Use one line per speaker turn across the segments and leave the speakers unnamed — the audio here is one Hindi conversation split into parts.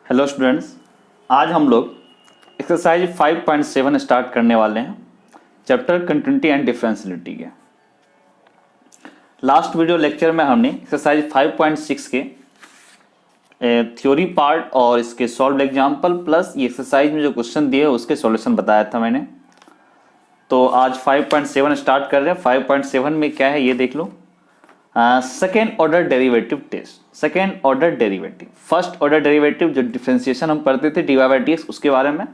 हेलो स्टूडेंट्स, आज हम लोग एक्सरसाइज 5.7 स्टार्ट करने वाले हैं चैप्टर कंटिन्यूटी एंड डिफरेंशियलिटी के। लास्ट वीडियो लेक्चर में हमने एक्सरसाइज 5.6 के थ्योरी पार्ट और इसके सॉल्व एग्जाम्पल प्लस ये एक्सरसाइज में जो क्वेश्चन दिए उसके सॉल्यूशन बताया था मैंने। तो आज 5.7 स्टार्ट कर रहे हैं। 5.7 में क्या है ये देख लो। Second order derivative test. Second order derivative, first order derivative जो डिफरेंशिएशन हम पढ़ते थे d Y by D x, उसके बारे में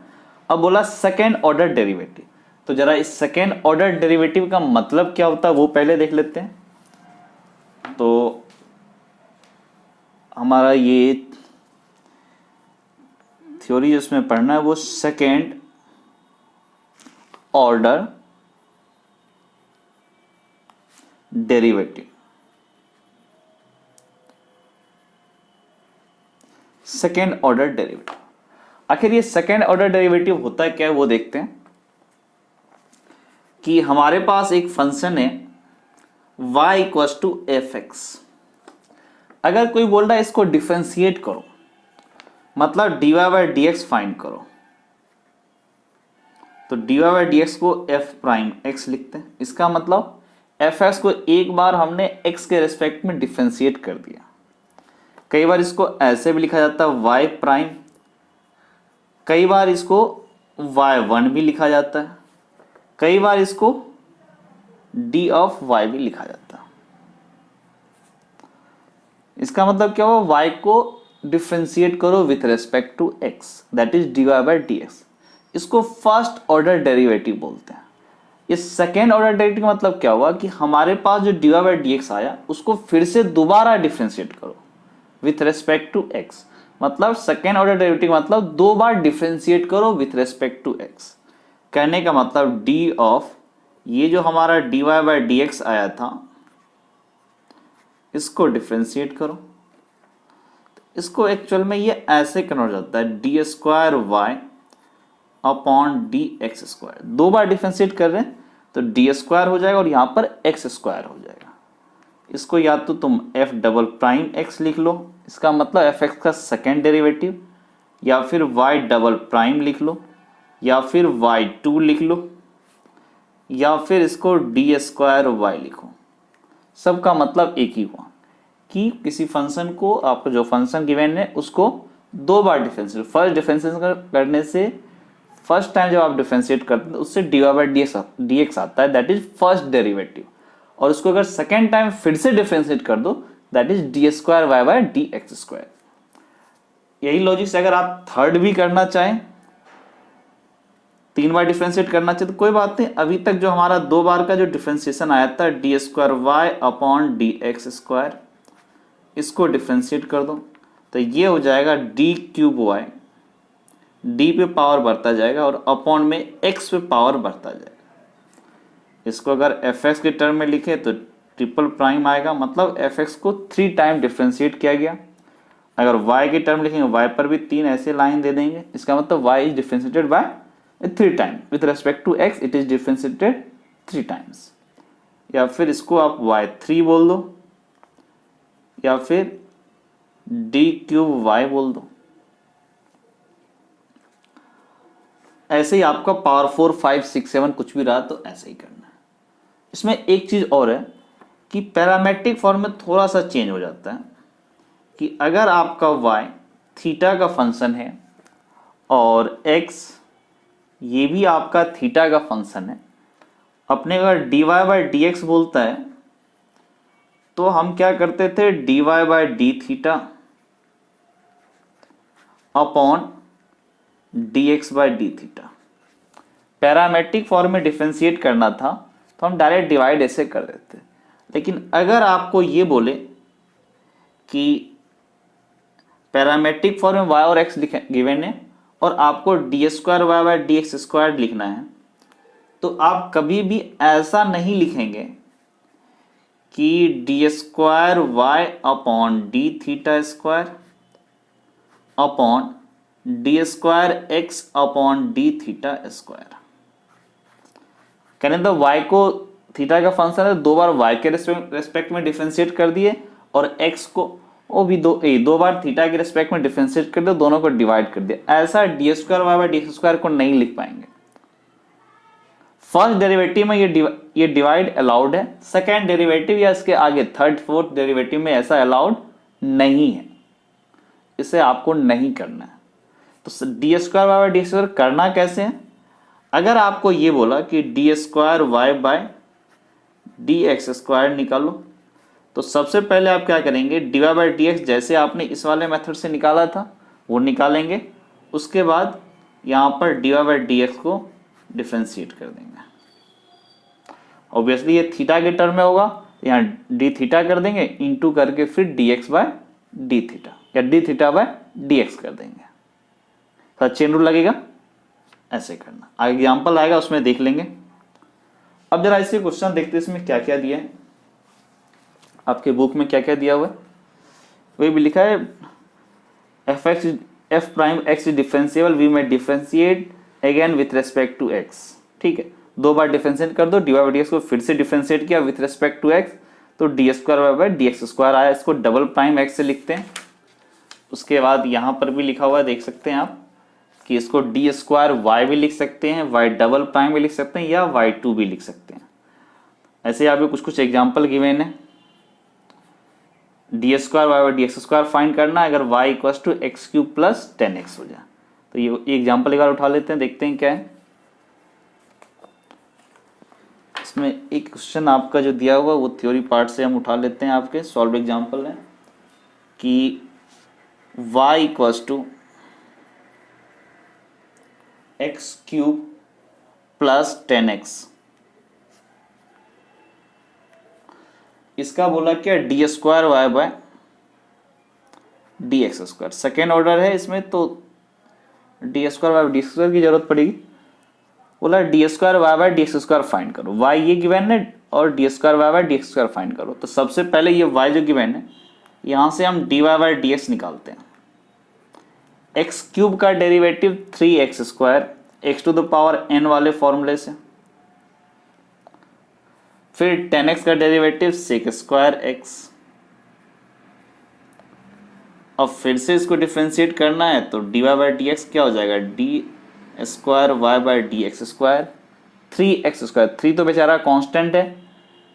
अब बोला सेकेंड ऑर्डर डेरिवेटिव। तो जरा इस सेकेंड ऑर्डर डेरिवेटिव का मतलब क्या होता है वो पहले देख लेते हैं। तो हमारा ये थ्योरी जिसमें पढ़ना है वो second order derivative. Second order derivative, आखिर ये सेकेंड ऑर्डर डेरिवेटिव होता है क्या है वो देखते हैं। कि हमारे पास एक फंक्शन है y equals to f x. अगर कोई बोल रहा है इसको डिफरेंशिएट करो, मतलब d Y by D x find करो, तो d Y by D x को एफ प्राइम एक्स लिखते हैं। इसका मतलब एफ एक्स को एक बार हमने एक्स के रेस्पेक्ट में डिफरेंशिएट कर दिया। कई बार इसको ऐसे भी लिखा जाता है वाई प्राइम, कई बार इसको y1 भी लिखा जाता है, कई बार इसको d ऑफ y भी लिखा जाता है। इसका मतलब क्या हुआ, y को डिफरेंशिएट करो with respect to x, that is dy by D x. इसको फर्स्ट ऑर्डर डेरिवेटिव बोलते हैं। ये सेकेंड ऑर्डर डेरिवेटिव का मतलब क्या हुआ कि हमारे पास जो dy बाई डी एक्स आया उसको फिर से दोबारा डिफरेंशिएट करो विथ रेस्पेक्ट टू x। मतलब सेकेंड ऑर्डर डेरिवेटिव मतलब दो बार डिफरेंशिएट करो विथ रेस्पेक्ट टू x। कहने का मतलब d ऑफ ये जो हमारा dy बाई डी एक्स आया था इसको डिफरेंशिएट करो। इसको एक्चुअल में ये ऐसे कन्वर्ट हो जाता है d square y upon d x square. दो बार डिफरेंशिएट कर रहे हैं तो डी स्क्वायर हो जाएगा और यहां पर एक्स स्क्वायर हो जाएगा। इसको या तो तुम एफ डबल प्राइम एक्स लिख लो, इसका मतलब एफ एक्स का सेकेंड डेरिवेटिव, या फिर वाई डबल प्राइम लिख लो, या फिर वाई टू लिख लो, या फिर इसको डी स्क्वायर वाई लिखो। सबका मतलब एक ही हुआ कि किसी फंक्शन को, आपको जो फंक्शन गिवन है उसको दो बार डिफरेंशिएट। फर्स्ट डिफरेंशिएट करने से, फर्स्ट टाइम जब आप डिफरेंशिएट करते हैं उससे d Y by D x आता है, दैट इज फर्स्ट डेरिवेटिव। और उसको अगर सेकेंड टाइम फिर से डिफरेंशिएट कर दो that is d square y by D x square. यही लॉजिक से अगर आप थर्ड भी करना चाहें, तीन बार डिफरेंशिएट करना चाहे तो कोई बात नहीं। अभी तक जो हमारा दो बार का जो डिफरेंशिएशन आया था d square y upon d x square, इसको डिफरेंशिएट कर दो तो ये हो जाएगा डी क्यूब वाई। डी पे पावर बढ़ता जाएगा और अपॉन में एक्स पे पावर बढ़ता जाएगा। इसको अगर एफ एक्स के टर्म में लिखे तो ट्रिपल प्राइम आएगा, मतलब एफ एक्स को 3 टाइम डिफरेंशिएट किया गया। अगर y के टर्म लिखेंगे y पर भी 3 ऐसे लाइन दे देंगे। इसका मतलब y इज differentiated by 3 time with respect to x, it is differentiated 3 times. या फिर इसको आप y3 बोल दो, या फिर d क्यूब y बोल दो। ऐसे ही आपका पावर 4, 5, 6, 7 कुछ भी रहा तो ऐसे ही करना है। इसमें एक चीज और है कि पैरामेट्रिक फॉर्म में थोड़ा सा चेंज हो जाता है कि अगर आपका y थीटा का फंक्शन है और x ये भी आपका थीटा का फंक्शन है, अपने अगर dy बाई डी एक्स बोलता है तो हम क्या करते थे, dy by D theta upon d x by D theta. Parametric form में डिफरेंशिएट करना था तो हम डायरेक्ट डिवाइड ऐसे कर देते। लेकिन अगर आपको ये बोले कि पैरामेट्रिक फॉर्म में y और x गिवन है और आपको d square y by D x square लिखना है, तो आप कभी भी ऐसा नहीं लिखेंगे कि d square y upon d theta square upon d square x upon d theta square. कहने तो y को थीटा का फंक्शन है, दो बार y के रेस्पेक्ट में डिफरेंशिएट कर दिए और x को वो भी दो बार थीटा के रिस्पेक्ट में डिफरेंशिएट कर दो, दोनों को डिवाइड कर दिया। ऐसा d square y by D x square को नहीं लिख पाएंगे। फर्स्ट डेरिवेटिव में ये डिवाइड अलाउड है, सेकेंड डेरिवेटिव या इसके आगे थर्ड फोर्थ डेरिवेटिव में ऐसा अलाउड नहीं है, इसे आपको नहीं करना है। तो D square y by d square करना कैसे है? अगर आपको ये बोला कि d square Y by D x square निकालो, तो सबसे पहले आप क्या करेंगे, d Y by D x जैसे आपने इस वाले मेथड से निकाला था वो निकालेंगे। उसके बाद यहाँ पर d Y by D x को डिफ्रेंशिएट कर देंगे। ऑब्वियसली ये थीटा के टर्म में होगा, यहाँ डी थीटा कर देंगे, इनटू करके फिर d x by d theta या d theta by D x कर देंगे। तो चेन रूल लगेगा, ऐसे करना। आगे एग्जाम्पल आएगा उसमें देख लेंगे। अब जरा इसे क्वेश्चन देखते हैं, इसमें क्या क्या दिया है, आपके बुक में क्या क्या दिया हुआ है। वही भी लिखा है f prime x is differentiable, वी में differentiate again with respect to x. ठीक है, दो बार डिफरेंशिएट कर दो, d Y by D x को फिर से डिफरेंशिएट किया विथ रेस्पेक्ट टू एक्स, तो D square y by D x square आया। इसको डबल प्राइम एक्स से लिखते हैं। उसके बाद यहाँ पर भी लिखा हुआ है, देख सकते हैं आप कि इसको डी स्क्वायर वाई भी लिख सकते हैं, वाई डबल प्राइम भी लिख सकते हैं, या वाई टू भी लिख सकते हैं। ऐसे यहाँ पे कुछ कुछ एग्जाम्पल गिवन है। D square y by D x square find करना है अगर y equal to x cube plus 10x हो जाए। तो ये एग्जाम्पल एक बार उठा लेते हैं, देखते हैं क्या है। इसमें एक क्वेश्चन आपका जो दिया हुआ वो थ्योरी पार्ट से हम उठा लेते हैं। आपके सॉल्व एग्जाम्पल है कि y equal to x cube plus 10x, इसका बोला क्या, d square Y by D x square. Second order है इसमें, तो D square y d square की जरूरत पड़ेगी। बोला d square Y by D x square find करो, वाई ये गिवन है और d square Y by D x square find करो। तो सबसे पहले ये वाई जो गिवन है, यहां से हम d y by D x निकालते हैं। एक्स क्यूब का derivative 3x square, x to the power n वाले फॉर्मूले से, फिर 10x का डेरिवेटिव सेक स्क्वायर x। अब फिर से इसको डिफरेंशिएट करना है, तो d Y by D x क्या हो जाएगा, d square y by D x square, 3x square, 3 तो बेचारा कांस्टेंट है,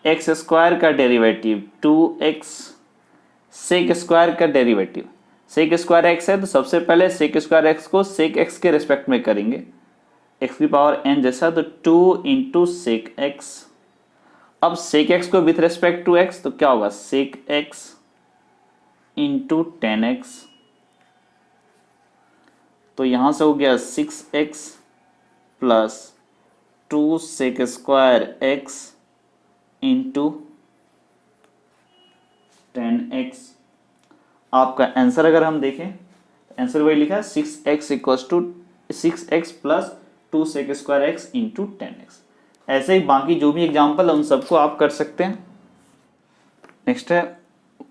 एक्स स्क्वायर का डेरिवेटिव 2x, सेक स्क्वायर का डेरिवेटिव, सेक स्क्वायर x है तो सबसे पहले सेक स्क्वायर x को सेक x के रिस्पेक्ट में करेंगे, x की पावर n जैसा, तो 2 इंटू सेक x। अब सेक x को विथ रेस्पेक्ट टू x, तो क्या होगा, सेक x इंटू 10x, तो यहां से हो गया 6x plus 2 sec square x into 10x। आपका आंसर अगर हम देखें, आंसर वही लिखा है 6x equals to 6x plus 2 sec square x into 10x। ऐसे ही बाकी जो भी एग्जाम्पल है उन सबको आप कर सकते हैं। नेक्स्ट है,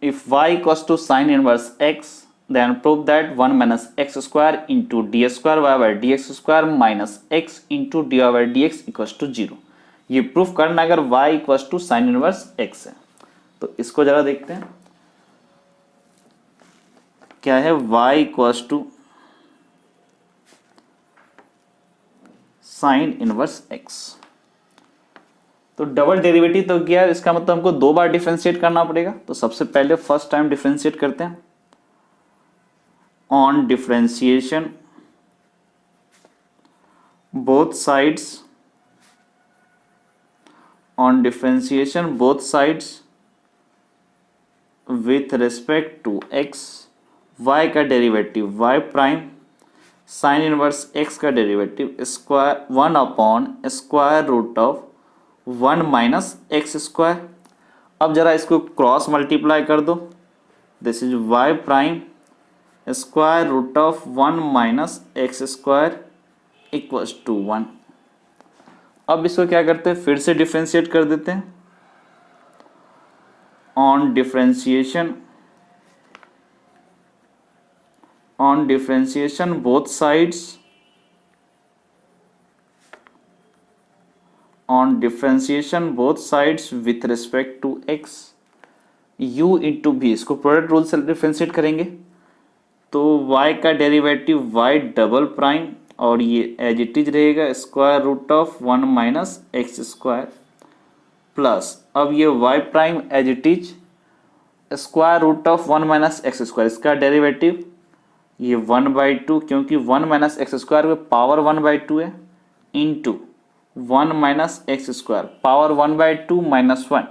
if y equals to sine inverse x then prove that 1 minus x square into d square y by D x square minus x into d Y by D x equals to 0। ये प्रूफ करना अगर y equals to sine inverse x है। तो इसको जरा देखते हैं क्या है, y equals to sine inverse x। तो डबल डेरिवेटिव तो क्या है, इसका मतलब हमको दो बार डिफरेंशिएट करना पड़ेगा। तो सबसे पहले फर्स्ट टाइम डिफरेंशिएट करते हैं। On differentiation both sides, on differentiation both sides with respect to x, y का derivative y prime, sine inverse x का derivative square 1 upon square root of 1 minus x square. अब जरा इसको क्रॉस मल्टीप्लाई कर दो, this is y prime square root of 1 minus x square equals to 1। अब इसको क्या करते हैं, फिर से डिफरेंशिएट कर देते हैं। On differentiation both sides, on differentiation both sides with respect to x, u into भी, इसको प्रोडक्ट रूल से डिफ्रेंशिएट करेंगे तो y का डेरिवेटिव y डबल प्राइम और ये एज इट इज रहेगा square root of 1 minus x square plus अब ये y prime as it is square root of 1 minus x square, इसका डेरिवेटिव ये 1/2 क्योंकि 1 माइनस एक्स स्क्वायर में पावर 1/2 है into 1 minus x square power 1/2 minus 1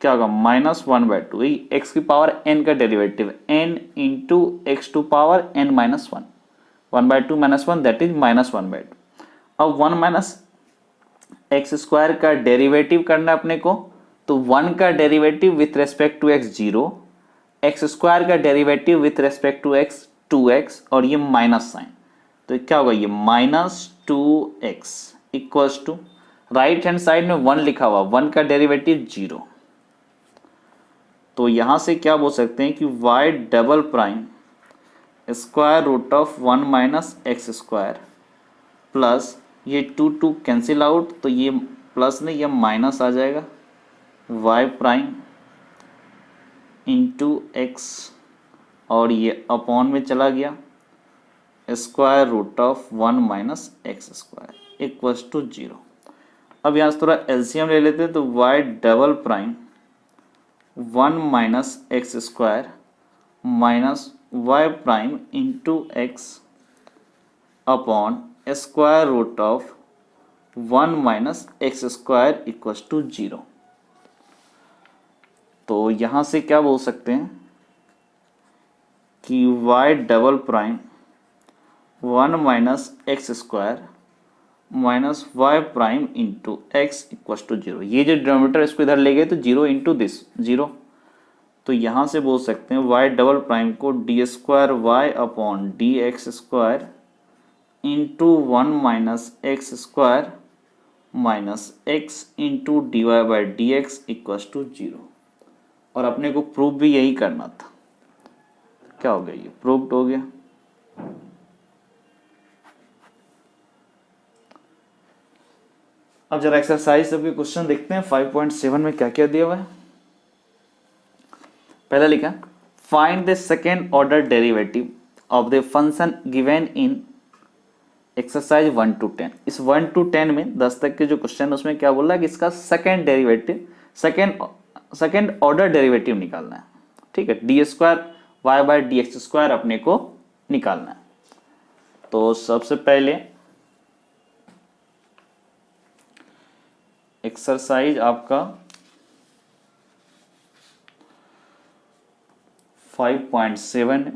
क्या होगा -1/2, यही एक्स की पावर n का derivative n into x to power n minus 1, 1/2 minus 1 that is -1/2। अब 1 माइनस एक्स स्क्वायर का डेरिवेटिव करना है अपने को, तो 1 का derivative with respect to x 0, x square का derivative with respect to x 2x और ये माइनस साइन, तो क्या होगा ये -2x equals to right hand side में 1 लिखा हुआ, 1 का डेरिवेटिव 0, तो यहां से क्या बोल सकते हैं कि y double prime square root of 1 minus x square plus ये 2 कैंसिल आउट, तो ये प्लस नहीं ये माइनस आ जाएगा y प्राइम इंटू एक्स और ये अपॉन में चला गया square root of 1 minus x square equals to 0। अब यहाँ से थोड़ा एलसीएम ले लेते हैं तो y double prime 1 minus x square minus y prime into x upon square root of 1 minus x square equals to 0। तो यहाँ से क्या बोल सकते हैं कि y double prime 1 minus x square minus y prime into x equal to 0। ये जो डिनोमिनेटर इसको इधर ले गए तो 0 इंटू दिस 0, तो यहाँ से बोल सकते हैं y डबल प्राइम को d square y upon d x square into 1 minus x square minus x into d Y by D x equal to 0। और अपने को प्रूफ भी यही करना था, क्या हो गया ये प्रूव्ड हो गया। अब जरा एक्सरसाइज सबके क्वेश्चन देखते हैं 5.7 में क्या क्या दिया हुआ है। पहला लिखा find the second order derivative of the function given in exercise 1 to 10। इस 1 to 10 में 10 तक के जो क्वेश्चन है उसमें क्या बोल रहा है कि इसका second derivative second order derivative निकालना है, ठीक है, d square y by D x square अपने को निकालना है। तो सबसे पहले एक्सरसाइज आपका 5.7 है।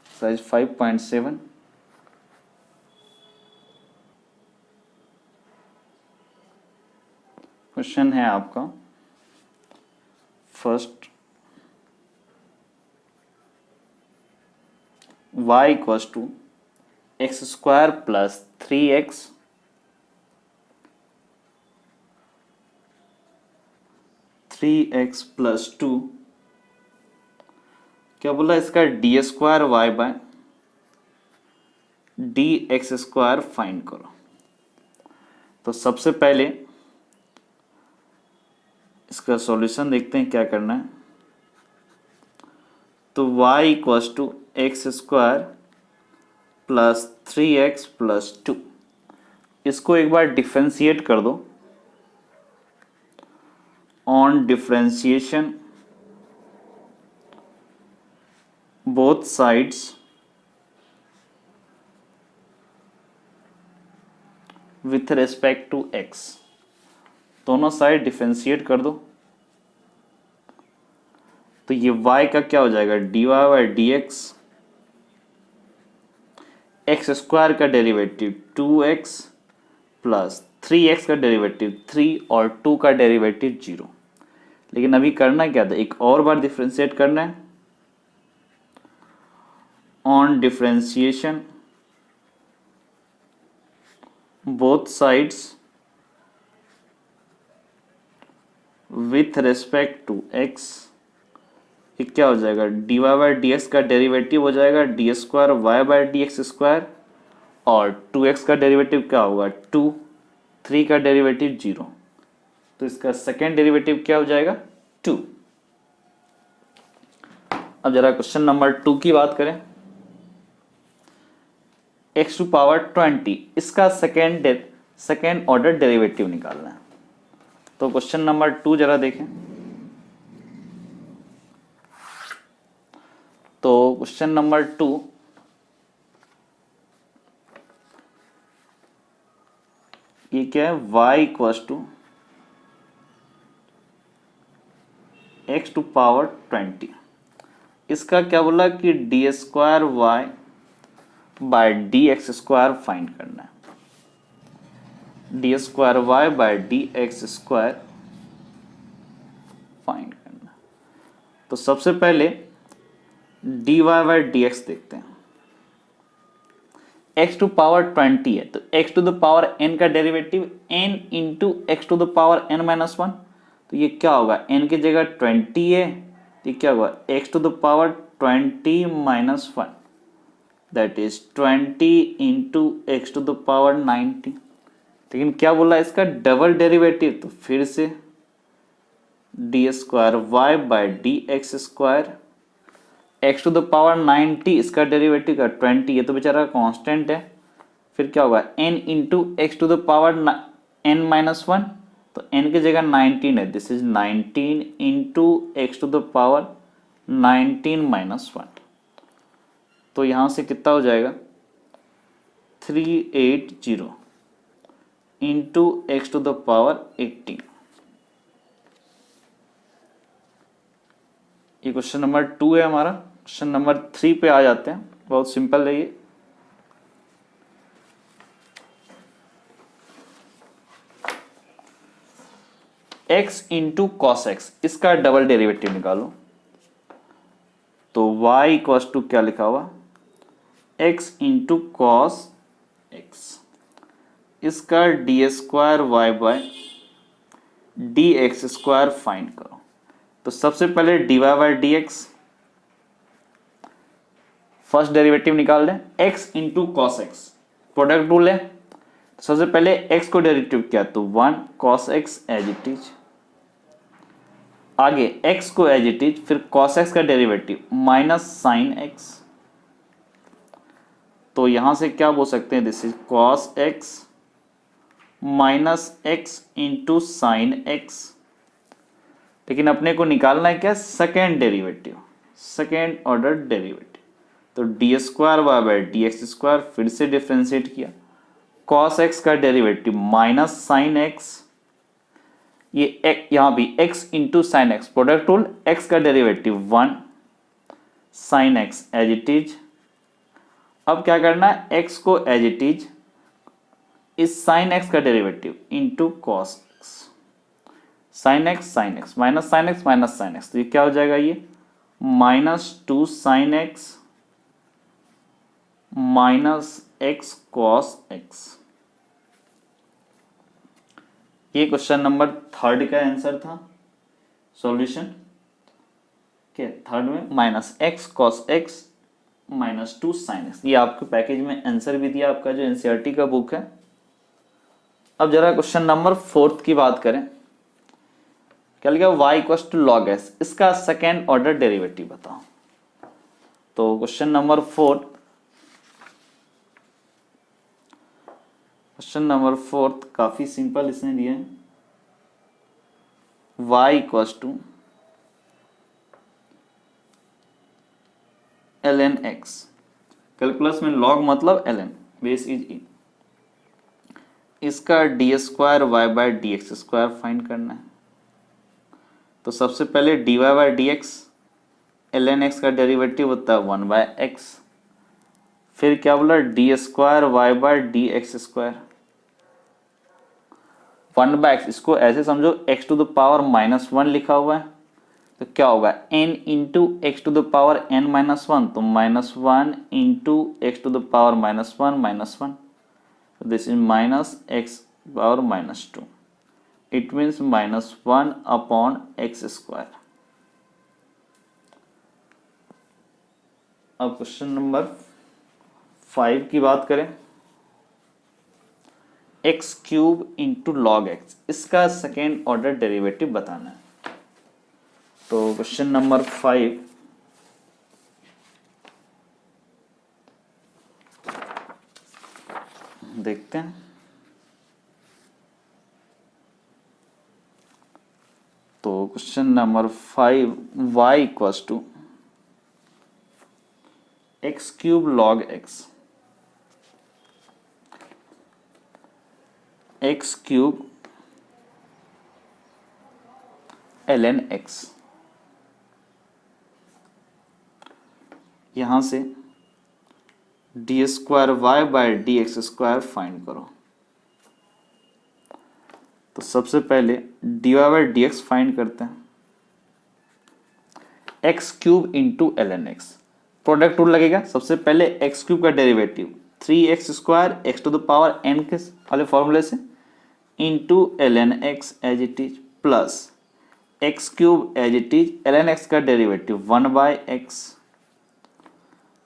एक्सरसाइज 5.7 क्वेश्चन है आपका first y equals to x square plus 3x plus 2, क्या बोला इसका d square Y by D x square find करो। तो सबसे पहले इसका सॉल्यूशन देखते हैं क्या करना है। तो y equals to x square plus 3x plus 2, इसको एक बार डिफरेंशिएट कर दो। On differentiation both sides with respect to x, दोनों साइड डिफरेंशिएट कर दो। तो ये y का क्या हो जाएगा d Y by D x, x square का डेरिवेटिव 2x प्लस 3x का डेरिवेटिव 3 और 2 का डेरिवेटिव 0। लेकिन अभी करना क्या था, एक और बार डिफरेंशिएट करना है। On differentiation both sides with respect to x, ये क्या हो जाएगा d Y by D x का डेरिवेटिव हो जाएगा d square y by D x square और 2x का डेरिवेटिव क्या होगा 2, 3 का डेरिवेटिव 0, तो इसका सेकेंड डेरिवेटिव क्या हो जाएगा 2। अब जरा क्वेश्चन नंबर 2 की बात करें, x टू पावर 20, इसका सेकेंड ऑर्डर डेरिवेटिव निकालना है। तो क्वेश्चन नंबर 2 जरा देखें। तो क्वेश्चन नंबर 2, ये क्या है, y equals to x to power 20, इसका क्या बोला कि d square Y by D x square find करना है। D square Y by D x square find करना। तो सबसे पहले d y by D x देखते हैं। x टू पावर 20 है तो x to the power n का derivative n into x to the power n minus 1, तो ये क्या होगा, n की जगह 20 है तो ये क्या होगा x to the power 20 minus 1, that is 20 into x to the power 90। लेकिन क्या बोला इसका डबल डेरिवेटिव, तो फिर से d square Y by D x square, x to the power 90 इसका डेरिवेटिव का 20, ये तो बेचारा कांस्टेंट है, फिर क्या होगा n into x to the power n minus 1, तो n की जगह 19 है, this is 19 into x to the power 19 minus 1, तो यहां से कितना हो जाएगा 380 into x to the power 18। ये क्वेश्चन नंबर 2 है हमारा। क्वेश्चन नंबर 3 पे आ जाते हैं, बहुत सिंपल है ये। x इंटू कॉस एक्स, इसका डबल डेरिवेटिव निकालो। तो y इक्वल्स टू क्या लिखा हुआ x इंटू कॉस एक्स, इसका d square Y by D x square find करो। तो सबसे पहले d y by D x, first derivative निकाल लें, x into cos x, product rule है। सबसे पहले x को डेरिवेटिव किया तो 1 cos x as it is, आगे x को एज इट इज, फिर cos x का डेरिवेटिव माइनस साइन x, तो यहां से क्या बोल सकते हैं, this is cos x minus x into sine x। लेकिन अपने को निकालना है क्या, second derivative, second order derivative, तो D square Y by D x square, फिर से डिफ्रेंशिएट किया, cos x का डेरिवेटिव माइनस साइन x, ये यहां भी x into sine x, product rule, x का derivative 1 sine x as it is. अब क्या करना है, x को एज इट इज, इस साइन x का derivative into cos x, sine x minus sine x, तो ये क्या हो जाएगा, ये -2 sine x minus x cos x। ये क्वेश्चन नंबर 3 का आंसर था, सॉल्यूशन के थर्ड में minus x cos x -2 sine x, ये आपके पैकेज में आंसर भी दिया, आपका जो एनसीईआरटी का बुक है। अब जरा क्वेश्चन नंबर 4 की बात करें, क्या लिखा y equals to log s, इसका सेकेंड ऑर्डर डेरिवेटिव बताओ। तो क्वेश्चन नंबर 4, क्वेश्चन नंबर 4 काफी सिंपल इसने दिया है, y equals to ln x, calculus में log मतलब ln, बेस इज ई, इसका d square Y by D x square find करना है। तो सबसे पहले d y by D x, ln x का डेरिवेटिव होता है 1 बाय एक्स, फिर क्या बोला d square Y by D x square, 1 by x, इसको ऐसे समझो x टू द पावर -1 लिखा हुआ है, तो क्या होगा n into x to the power n minus 1, तो -1 into x to the power -1, this is minus x power -2, it means -1 upon x square. अब क्वेश्चन नंबर 5 की बात करें, x cube into log x, इसका सेकेंड ऑर्डर डेरिवेटिव बताना है। तो क्वेश्चन नंबर 5 देखते हैं। तो question number 5, y equals to x cube log x, x cube ln x, यहां से d square Y by D x square find करो। तो सबसे पहले d Y by D x find करते हैं, x cube into L N x, product rule लगेगा। सबसे पहले एक्स क्यूब का derivative 3x square x to the power n के वाले फॉर्मूले से into L N x as it is plus x cube as it is L N x का डेरिवेटिव 1/x।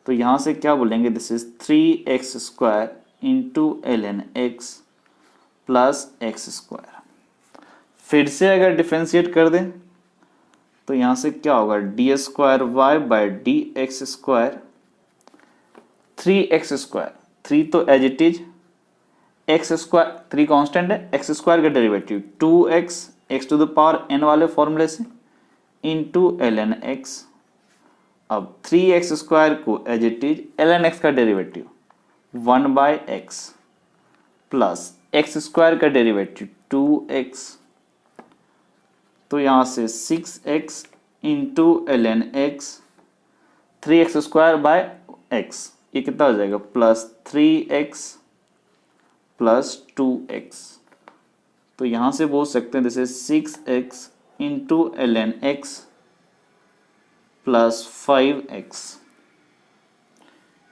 तो यहां से क्या बोलेंगे, this is 3x square into L N x plus x square. फिर से अगर डिफ्रेंशिएट कर दें तो यहां से क्या होगा, d square Y by D x square 3x square, 3 तो as it is, x square 3 constant है, एक्स स्क्वायर का derivative 2x x to the power n वाले फॉर्मूले से इंटू एल एन एक्स। अब 3x स्क्वायर को as it is L N x का derivative 1/x plus x square का डेरिवेटिव 2x। तो यहां से 6x into L N X, 3x square by x, ये कितना हो जाएगा, प्लस 3x प्लस 2x। तो यहां से बोल सकते हैं जैसे 6x into L N x plus 5x।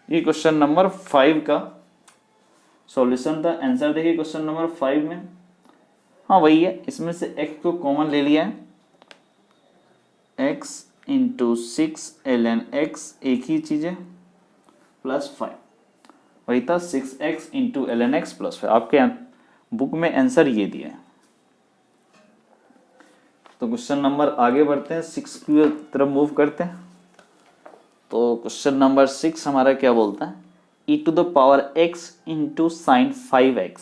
ये क्वेश्चन नंबर 5 का सॉल्यूशन था। आंसर देखिए क्वेश्चन नंबर 5 में, हाँ वही है, इसमें से x को कॉमन ले लिया है, x into 6 l N x, एक ही चीज है, प्लस 5, वही था 6x into L N x plus 5। आपके बुक में आंसर ये दिया है। तो क्वेश्चन नंबर आगे बढ़ते हैं, 6 की तरफ मूव करते हैं। तो क्वेश्चन नंबर 6 हमारा क्या बोलता है, e to the power x into sine 5x,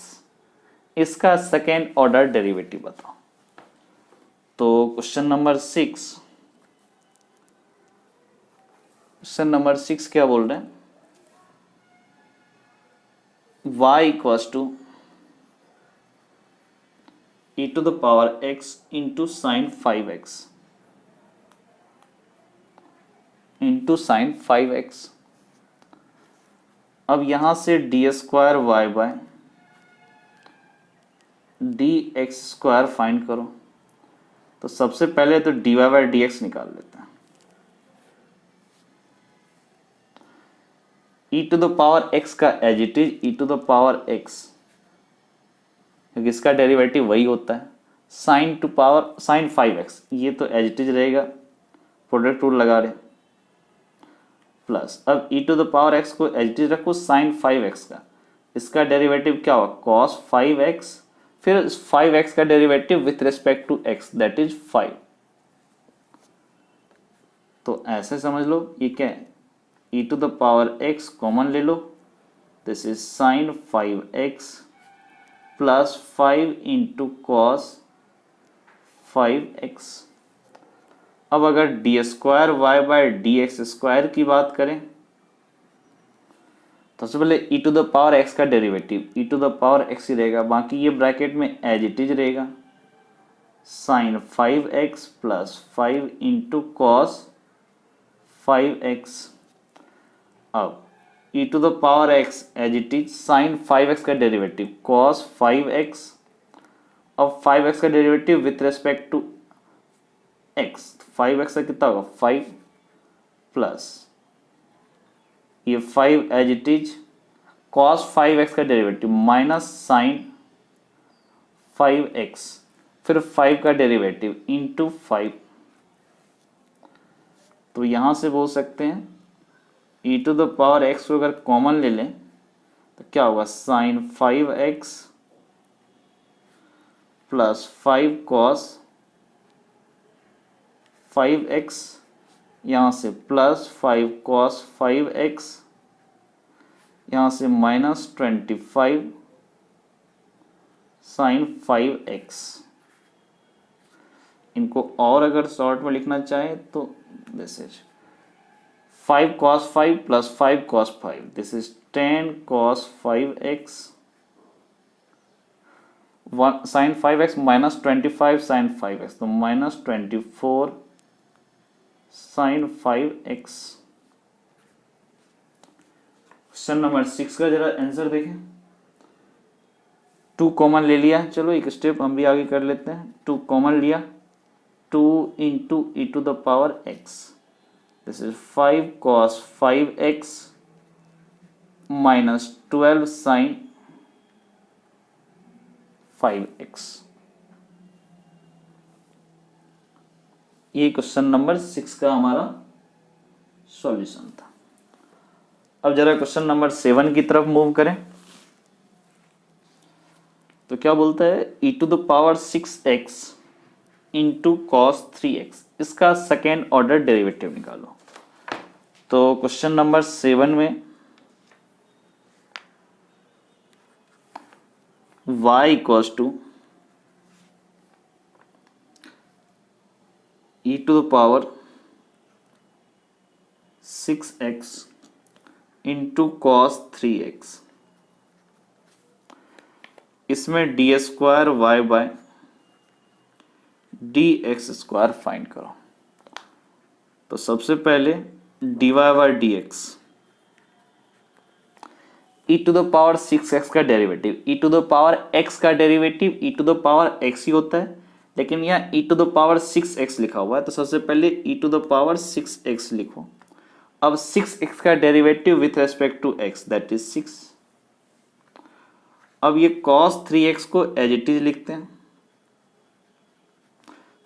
इसका सेकेंड ऑर्डर डेरिवेटिव बताओ। तो क्वेश्चन नंबर 6 क्या बोल रहे हैं, y equals to e to the power x into sine 5x into sine 5x। अब यहां से d square Y by D x square find करो। तो सबसे पहले तो d y by D x निकाल लेते हैं, e to the power x का as it is e to the power x, क्योंकि इसका डेरिवेटिव वही होता है, sign to power sine 5x, ये तो एज इट इज रहेगा, प्रोडक्ट रूल लगा रहे, प्लस अब e to the power x को एज इट इज रखो साइन 5x का, इसका डेरिवेटिव क्या होगा, कॉस 5x, फिर 5x का derivative with respect to x, that is 5। तो ऐसे समझ लो, ये क्या है, e to the power x common ले लो, this is sine 5x plus 5 into cos 5x। अब अगर D square Y by D x square की बात करें तो सबसे पहले e to the power x का derivative e to the power x ही रहेगा, बाकी ये ब्रैकेट में एज इट इज रहेगा, sine 5x plus 5 into cos 5x। अब e to the power x as it is sine 5x का डेरिवेटिव cos 5x, अब 5x का derivative with respect to x, 5x का कितना होगा 5 प्लस ये 5 as it is cos 5x का डेरिवेटिव माइनस साइन 5x, फिर 5 का डेरिवेटिव इंटू 5। तो यहां से बोल सकते हैं e to the power x को अगर कॉमन ले लें तो क्या होगा, sign 5x plus 5 cos 5x, यहाँ से प्लस 5 कॉस 5x, यहाँ से माइनस 25 साइन 5x। इनको और अगर शॉर्ट में लिखना चाहे तो this is 5 cos 5 plus 5 cos 5, this is 10 cos 5x sine 5x minus 25 sine 5x, तो minus 24 sign 5x। Question number 6 का जरा आंसर देखें। 2 कॉमन ले लिया, चलो एक स्टेप हम भी आगे कर लेते हैं। 2 कॉमन लिया, 2 into e to the power x, this is 5 cos 5x minus 12 sine 5x। ये क्वेश्चन नंबर 6 का हमारा सॉल्यूशन था। अब जरा क्वेश्चन नंबर 7 की तरफ मूव करें। तो क्या बोलता है, e to the power 6x into cos 3x, इसका सेकेंड ऑर्डर डेरिवेटिव निकालो। तो क्वेश्चन नंबर 7 में y equals to e to the power 6x into cos 3x, इसमें d square Y by D x square find करो। तो सबसे पहले d y by D x, e to the power 6x का derivative, E to the power x का derivative E to the power x ही होता है, लेकिन यहाँ e to the power 6x लिखा हुआ है, तो सबसे पहले ई टू द पावर 6x लिखो। अब 6x का derivative with respect to x, that is 6। अब ये cos 3x को एज इट इज लिखते हैं।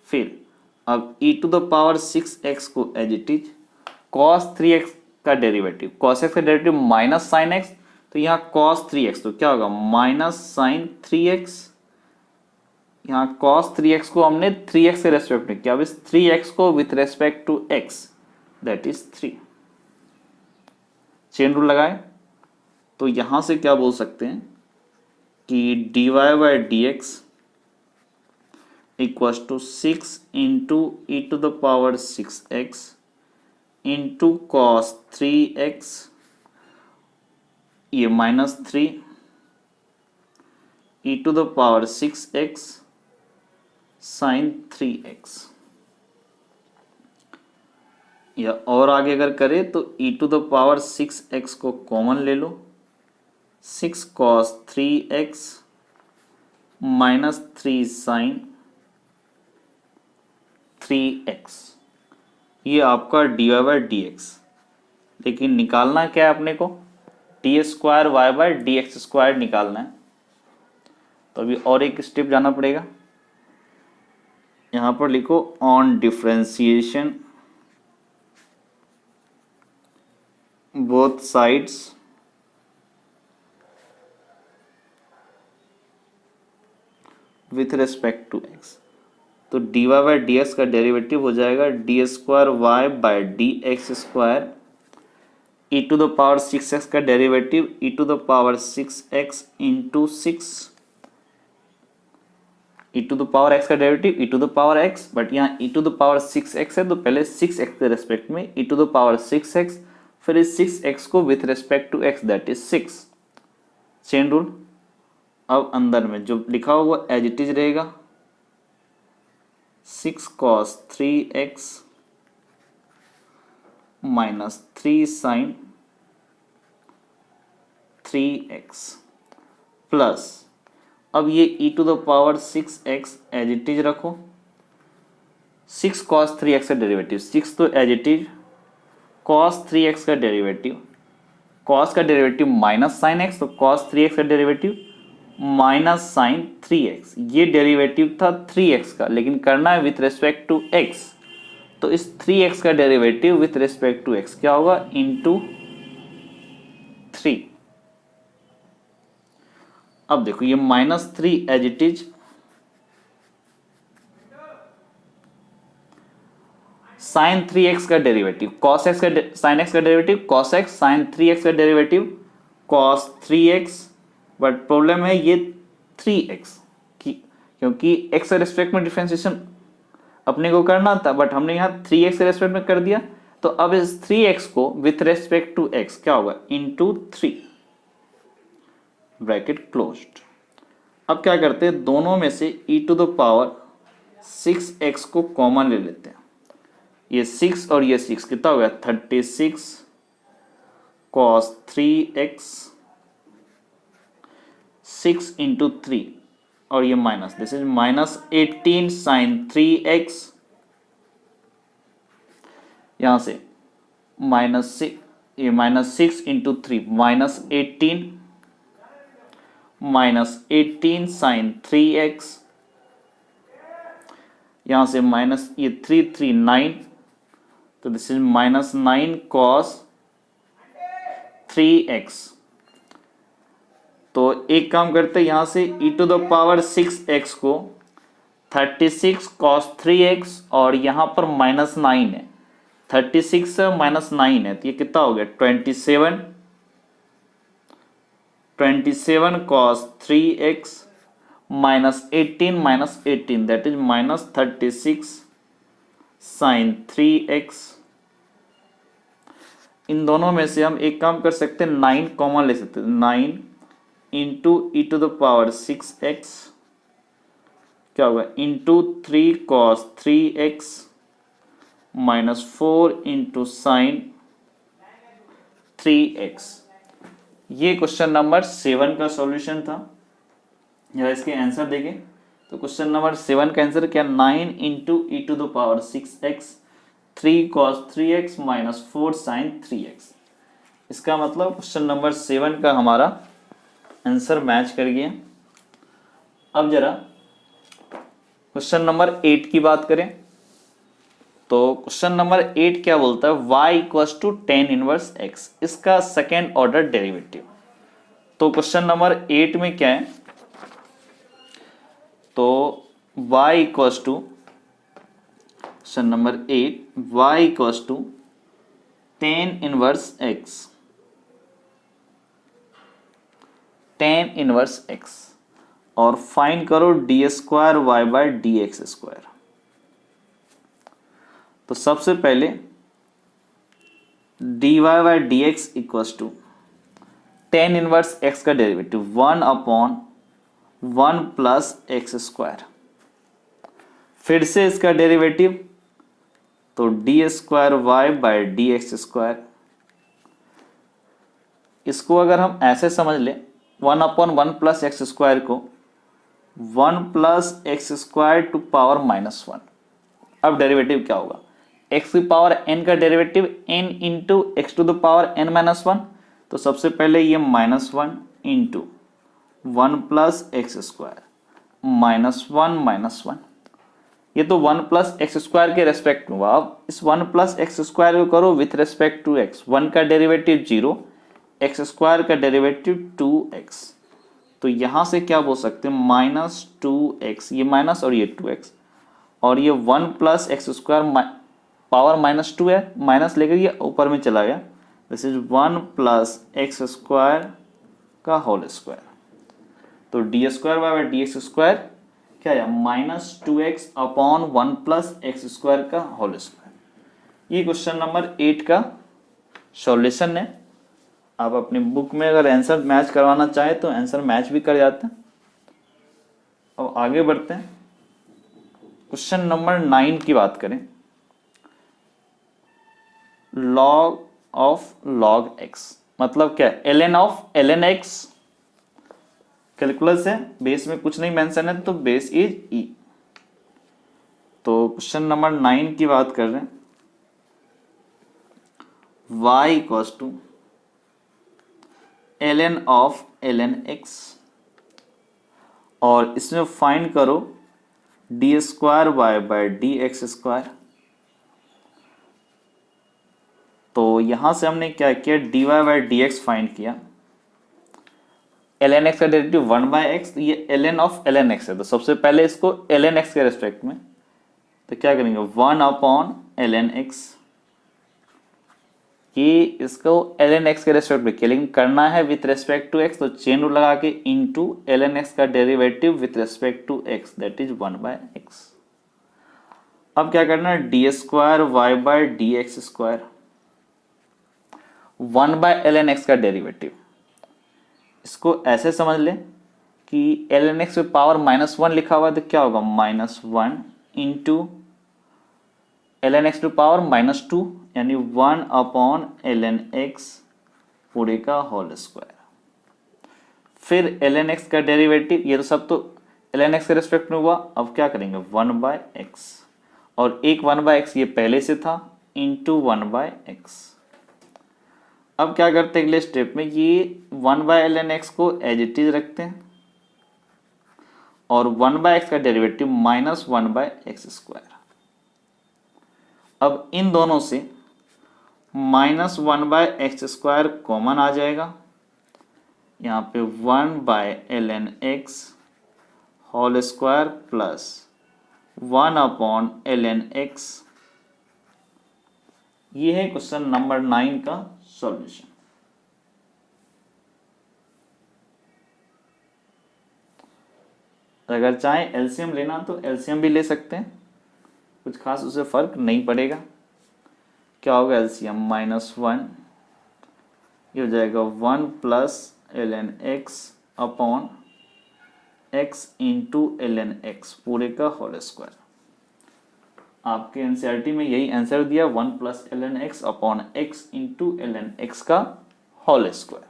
फिर अब e to the power 6x को as it is, cos 3x का डेरिवेटिव, cos x का डेरिवेटिव माइनस साइन x, तो यहाँ cos 3x, तो क्या होगा माइनस साइन 3x। यहाँ cos 3x को हमने 3x के रेस्पेक्ट में किया, अब इस 3x को with respect to x, that is 3। Chain rule लगाए तो यहां से क्या बोल सकते हैं कि d Y by D x equals to 6 into e to the power 6x into cos 3x, ये minus 3 e to the power 6x sine 3x। या और आगे अगर करें तो e to the power 6x को कॉमन ले लो, 6 cos 3x minus 3 sign 3x, ये आपका d Y by D x. लेकिन निकालना क्या है अपने को, d square y by D x square निकालना है। तो अभी और एक स्टेप जाना पड़ेगा, यहां पर लिखो on differentiation both sides with respect to x, तो d Y by D x का डेरिवेटिव हो जाएगा d square y by D x square, e to the power 6x का derivative E to the power 6x into 6, e to the power x का derivative E to the power x, but यहाँ e to the power 6x है तो पहले 6x के रेस्पेक्ट में ई टू द पावर 6x, फिर इस 6x को with respect to x, that is 6। Chain rule, अब अंदर में जो लिखा हुआ एज इट इज रहेगा, 6 cos 3x minus 3 sign 3x plus, अब ये e to the power 6x as it is रखो, 6 cos 3x का डेरिवेटिव 6 तो as it is, cos 3x का डेरिवेटिव, cos का डेरिवेटिव माइनस साइन x, तो cos 3x का डेरिवेटिव माइनस साइन 3x, ये डेरिवेटिव था 3x का, लेकिन करना है विथ रेस्पेक्ट टू x, तो इस 3x का derivative with respect to x क्या होगा, इंटू 3। अब देखो ये minus 3 as it is, sine 3x का डेरिवेटिव कॉस एक्स का साइन एक्स का derivative cos x, sine 3x का derivative cos 3x, but problem है ये 3x की, क्योंकि x के रेस्पेक्ट में डिफरेंशिएशन अपने को करना था, बट हमने यहाँ 3x के रेस्पेक्ट में कर दिया। तो अब इस 3x को विथ रेस्पेक्ट टू x क्या होगा, इंटू 3, ब्रैकेट क्लोज्ड। अब क्या करते हैं, दोनों में से e⁻⁶ को कॉमन ले लेते हैं। ये 6 और ये 6 कितना हो गया, 36 cos 3x, 6 इंटू 3 और ये minus, this is -18 sin 3x, यहां से ये -6 इंटू 3 -18 sin 3x, यहां से माइनस ये 3 9, तो दिस इज -9 cos 3x। तो एक काम करते हैं, यहां से e⁻⁶x को 36 cos 3x और यहां पर -9 है, 36 से -9 है तो ये कितना हो गया, 27 cos 3x -18 that is -36 sin 3x। इन दोनों में से हम एक काम कर सकते हैं, 9 कॉमन ले सकते हैं, 9 इंटू e⁻⁶x क्या होगा, into 3 cos 3x -4 into sine 3x। ये क्वेश्चन नंबर 7 का सॉल्यूशन था। या इसके आंसर देखें तो क्वेश्चन नंबर 7 का आंसर क्या, 9 into e⁻⁶x 3 cos 3x -4 sin 3x। इसका मतलब क्वेश्चन नंबर 7 का हमारा आंसर मैच कर गया। अब जरा क्वेश्चन नंबर 8 की बात करें तो क्वेश्चन नंबर 8 क्या बोलता है, y = tan 1x, इसका सेकेंड ऑर्डर डेरिवेटिव। तो क्वेश्चन नंबर 8 में क्या है, तो y = question number 8 y = tan 1x, tan 1x और फाइंड करो d²y/dx²। तो सबसे पहले dy/dx = tan 1x का डेरिवेटिव 1/1 + x²। फिर से इसका डेरिवेटिव तो d²y/dx²। इसको अगर हम ऐसे समझ लें 1/1 + x² को 1 + x² टू पावर -1। अब डेरिवेटिव क्या होगा, x की पावर n का derivative n into x to the power n -1। तो सबसे पहले ये -1 इंटू 1 + x² -1 ये तो 1 + x² के रेस्पेक्ट में हुआ। अब इस 1 + x² को करो विथ रेस्पेक्ट टू x, 1 का डेरिवेटिव 0, x² का डेरिवेटिव 2x। तो यहां से क्या बोल सकते हैं, -2x, ये माइनस और ये 2x, और ये 1 + x² पावर -2 है, माइनस लेकर ये ऊपर में चला गया, दिस इज 1 + x² का होल स्क्वायर। तो d²y/dx² क्या है, -2x अपॉन 1 + x² का होल स्क्वायर। ये क्वेश्चन नंबर 8 का सॉल्यूशन है। आप अपनी बुक में अगर आंसर मैच करवाना चाहे तो आंसर मैच भी कर जाते हैं। अब आगे बढ़ते हैं, क्वेश्चन नंबर 9 की बात करें, log of log x मतलब क्या है, ln x। कैलकुलस है, बेस में कुछ नहीं मेंशन है तो बेस इज e। तो क्वेश्चन नंबर 9 की बात कर रहे हैं, y = ln x और इसमें फाइंड करो d²y/dx²। तो यहां से हमने क्या किया, dy/dx फाइंड किया, ln x का डेरिवेटिव 1/x, तो ये ln x है, तो सबसे पहले इसको ln x के रेस्पेक्ट में, तो क्या करेंगे 1/ln x, कि इसको ln x के रेस्पेक्ट में किया, लेकिन करना है विथ रेस्पेक्ट टू x, तो चेन रूल लगा के इनटू ln x का derivative with respect to x, that is 1/x। अब क्या करना है d2y/dx², 1/ln x का डेरिवेटिव, इसको ऐसे समझ ले कि ln x पे पावर -1 लिखा हुआ है, तो क्या होगा -1 into ln x to power -2, यानी 1/ln x पूरे का होल स्क्वायर। फिर ln x का डेरिवेटिव, ये तो सब तो ln x के रिस्पेक्ट में हुआ, अब क्या करेंगे 1/x, और एक 1/x ये पहले से था, इंटू 1/x। अब क्या करते हैं अगले स्टेप में, ये 1/ln x को एज इट इज रखते हैं, और 1/x का डेरिवेटिव -1/x²। अब इन दोनों से -1/x² कॉमन आ जाएगा, यहाँ पे 1/ln x whole square plus 1/ln x। ये है क्वेश्चन नंबर 9 का सॉल्यूशन। अगर चाहे एलसीएम लेना तो एलसीएम भी ले सकते हैं, कुछ खास उससे फर्क नहीं पड़ेगा। क्या होगा एलसीएम -1, ये हो जाएगा 1 + ln x upon x into ln x पूरे का होल स्क्वायर। आपके एनसीईआरटी में यही आंसर दिया, 1 + ln x upon x into ln x का होल स्क्वायर।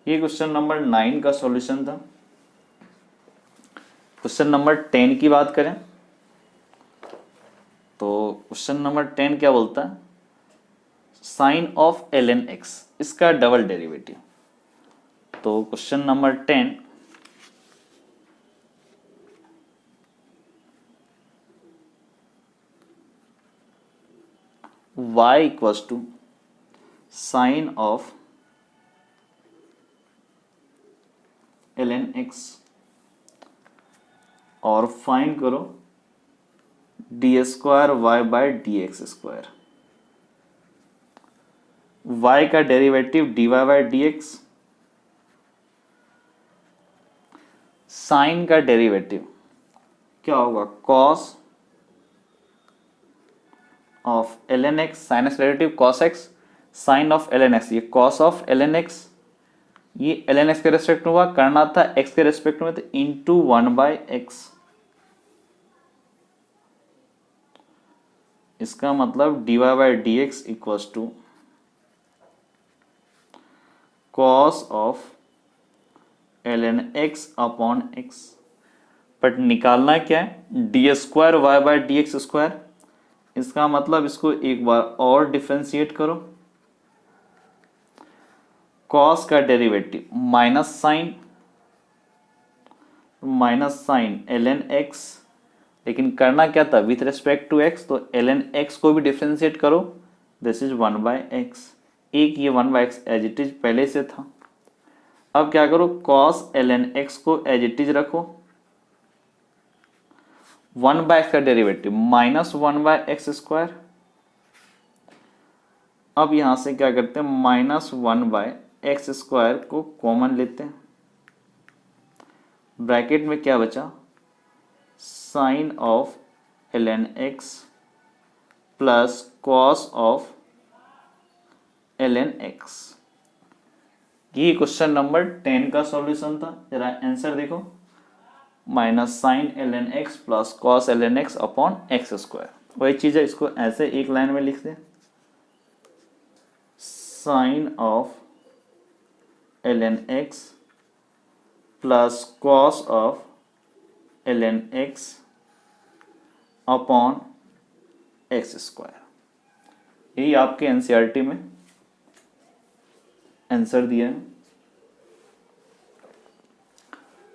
ये क्वेश्चन नंबर 9 का सॉल्यूशन था। क्वेश्चन नंबर 10 की बात करें तो क्वेश्चन नंबर 10 क्या बोलता है, साइन ऑफ ln x, इसका डबल डेरिवेटिव। तो question number 10 y equals to sine of ln x, और फाइंड करो d2y/dx²। y का डेरिवेटिव dy/dx, साइन का डेरिवेटिव क्या होगा cos of ln x, sine x derivative cos x, sine of ln x, ये cos ऑफ ln x, ये ln x के रेस्पेक्ट में हुआ, करना था x के रेस्पेक्ट में, तो इंटू 1/x। इसका मतलब dy/dx equals to cos of ln x upon x। But निकालना क्या है d2y/dx²। इसका मतलब इसको एक बार और डिफरेंशिएट करो, cos का derivative minus sine ln x, लेकिन करना क्या था विथ रिस्पेक्ट टू x, तो ln x को भी डिफरेंशिएट करो, दिस इज 1/x। एक ये 1/x एज इट इज पहले से था। अब क्या करो cos ln x को एज इट इज रखो, 1/x का डेरिवेटिव -1/x²। अब यहां से क्या करते हैं -1/x² को कॉमन लेते हैं, ब्रैकेट में क्या बचा sine of ln x plus cos of ln x। ये क्वेश्चन नंबर 10 का सॉल्यूशन था। जरा आंसर देखो, minus sine ln x plus cos ln x upon x²। वही चीज है, इसको ऐसे एक लाइन में लिख दें, sine of ln x plus cos of ln x upon x²। यही आपके एनसीईआरटी में आंसर दिया है।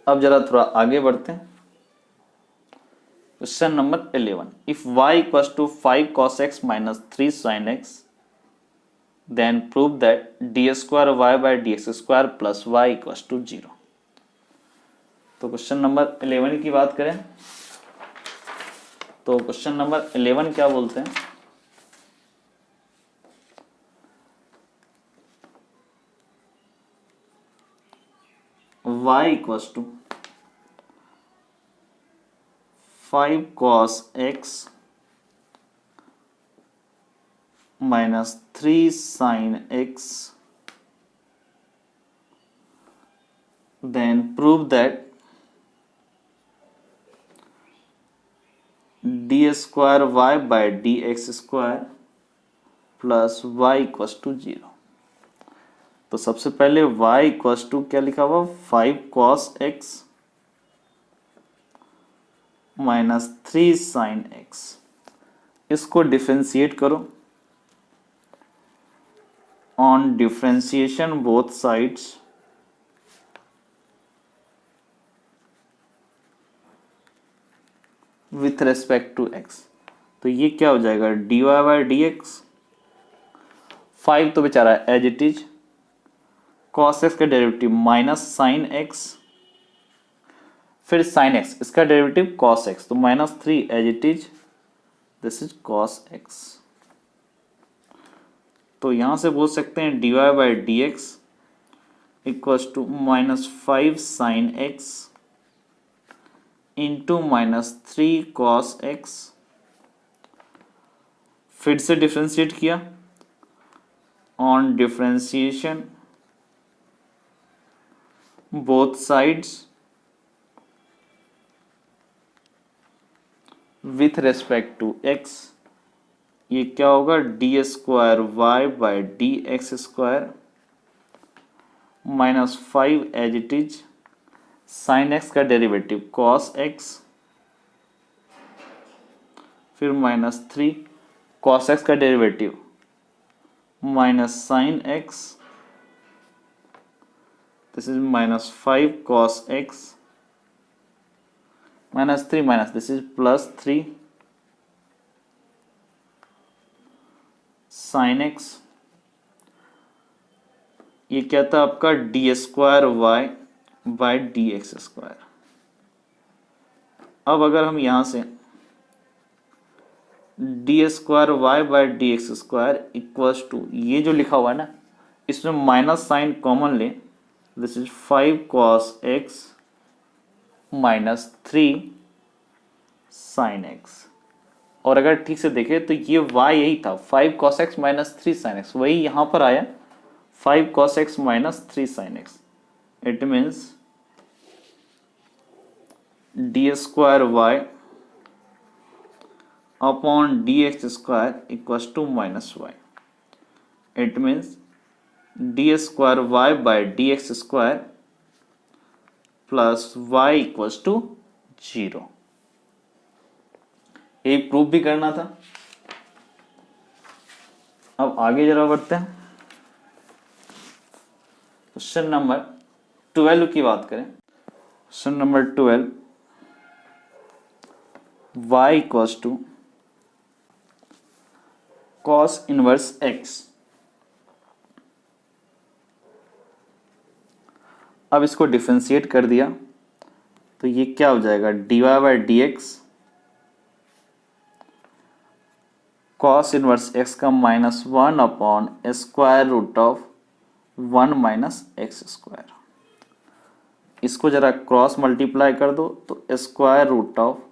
अब जरा थोड़ा आगे बढ़ते हैं, question number 11, if y equals to 5 cos x minus 3 sin x, then prove that d2y/dx² plus y equals to 0। तो क्वेश्चन नंबर 11 की बात करें तो क्वेश्चन नंबर 11 क्या बोलते हैं, y equals to 5 cos x minus 3 sin x, then prove that d square y by dx square plus y equals to 0। तो सबसे पहले y इक्वल्स टू क्या लिखा हुआ, 5 cos x minus 3 sin x, इसको डिफ्रेंशिएट करो। On differentiation both sides with respect to x, तो ये क्या हो जाएगा, dy बाई डी एक्स, 5 तो बेचारा as it is, cos x का डेरिवेटिव माइनस साइन x, फिर साइन x, इसका डेरिवेटिव cos x, तो minus 3 as it is, this is cos x। तो यहां से बोल सकते हैं dy by D x equals to minus 5 sine x into minus 3 cos x, फिर से डिफ्रेंशिएट किया, on differentiation both sides with respect to x, ये क्या होगा, d square y by D x square minus 5 as it is, sine x का डेरिवेटिव cos x, फिर माइनस 3 cos x का derivative minus sine x, this is minus 5 cos x minus 3 minus, this is plus 3 sine x, ये क्या था आपका, d square y by D x square. अब अगर हम यहां से d square y by D x square equals to, ये जो लिखा हुआ है ना, इसमें माइनस साइन कॉमन ले, this is 5 cos x minus 3 sine x, और अगर ठीक से देखें तो ये y यही था, 5 cos x minus 3 sine x, वही यहां पर आया 5 cos x minus 3 sine x, it means d square y upon d x square equals to minus y, it means d square y by D x square plus y equals to 0। ये प्रूफ भी करना था। अब आगे जरा बढ़ते हैं, क्वेश्चन नंबर 12 की बात करें। Question number 12, y equals to cos inverse x। अब इसको डिफरेंशिएट कर दिया तो ये क्या हो जाएगा, dy by D x cos inverse x का minus 1 upon square root of 1 minus x square. इसको जरा क्रॉस मल्टीप्लाई कर दो तो square root of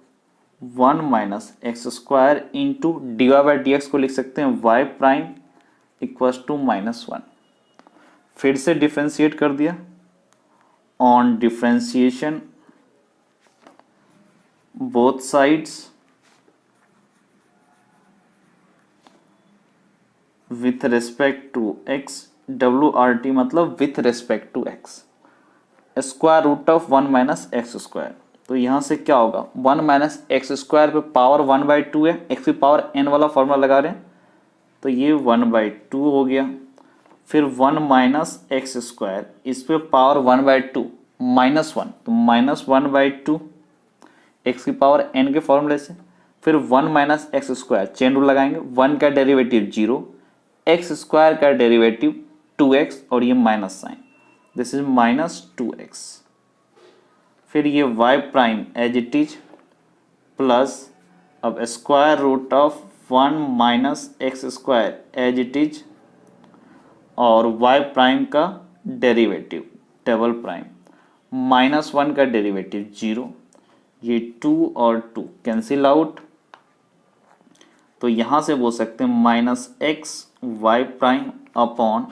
1 minus x square into d Y by D x को लिख सकते हैं y prime equals to minus 1। फिर से डिफ्रेंशिएट कर दिया, on differentiation both sides with respect to x, WRT मतलब with respect to x, square root of 1 minus x square. तो यहां से क्या होगा, 1 माइनस एक्स स्क्वायर पे पावर 1/2 है, x की पावर n वाला फॉर्मूला लगा रहे हैं, तो ये 1/2 हो गया। फिर 1 माइनस एक्स स्क्वायर, इस पे पावर 1/2 माइनस 1, तो माइनस 1/2 x की पावर n के फॉर्मूले से। फिर 1 minus x square, chain rule लगाएंगे, 1 का डेरिवेटिव 0, एक्स स्क्वायर का डेरिवेटिव 2x और ये minus sine, this is minus 2x। फिर ये y prime as it is plus, अब square root of 1 minus x square as it is, और y प्राइम का डेरिवेटिव डबल प्राइम, -1 का डेरिवेटिव 0, ये 2 और 2 कैंसिल आउट, तो यहां से बोल सकते हैं -x y prime upon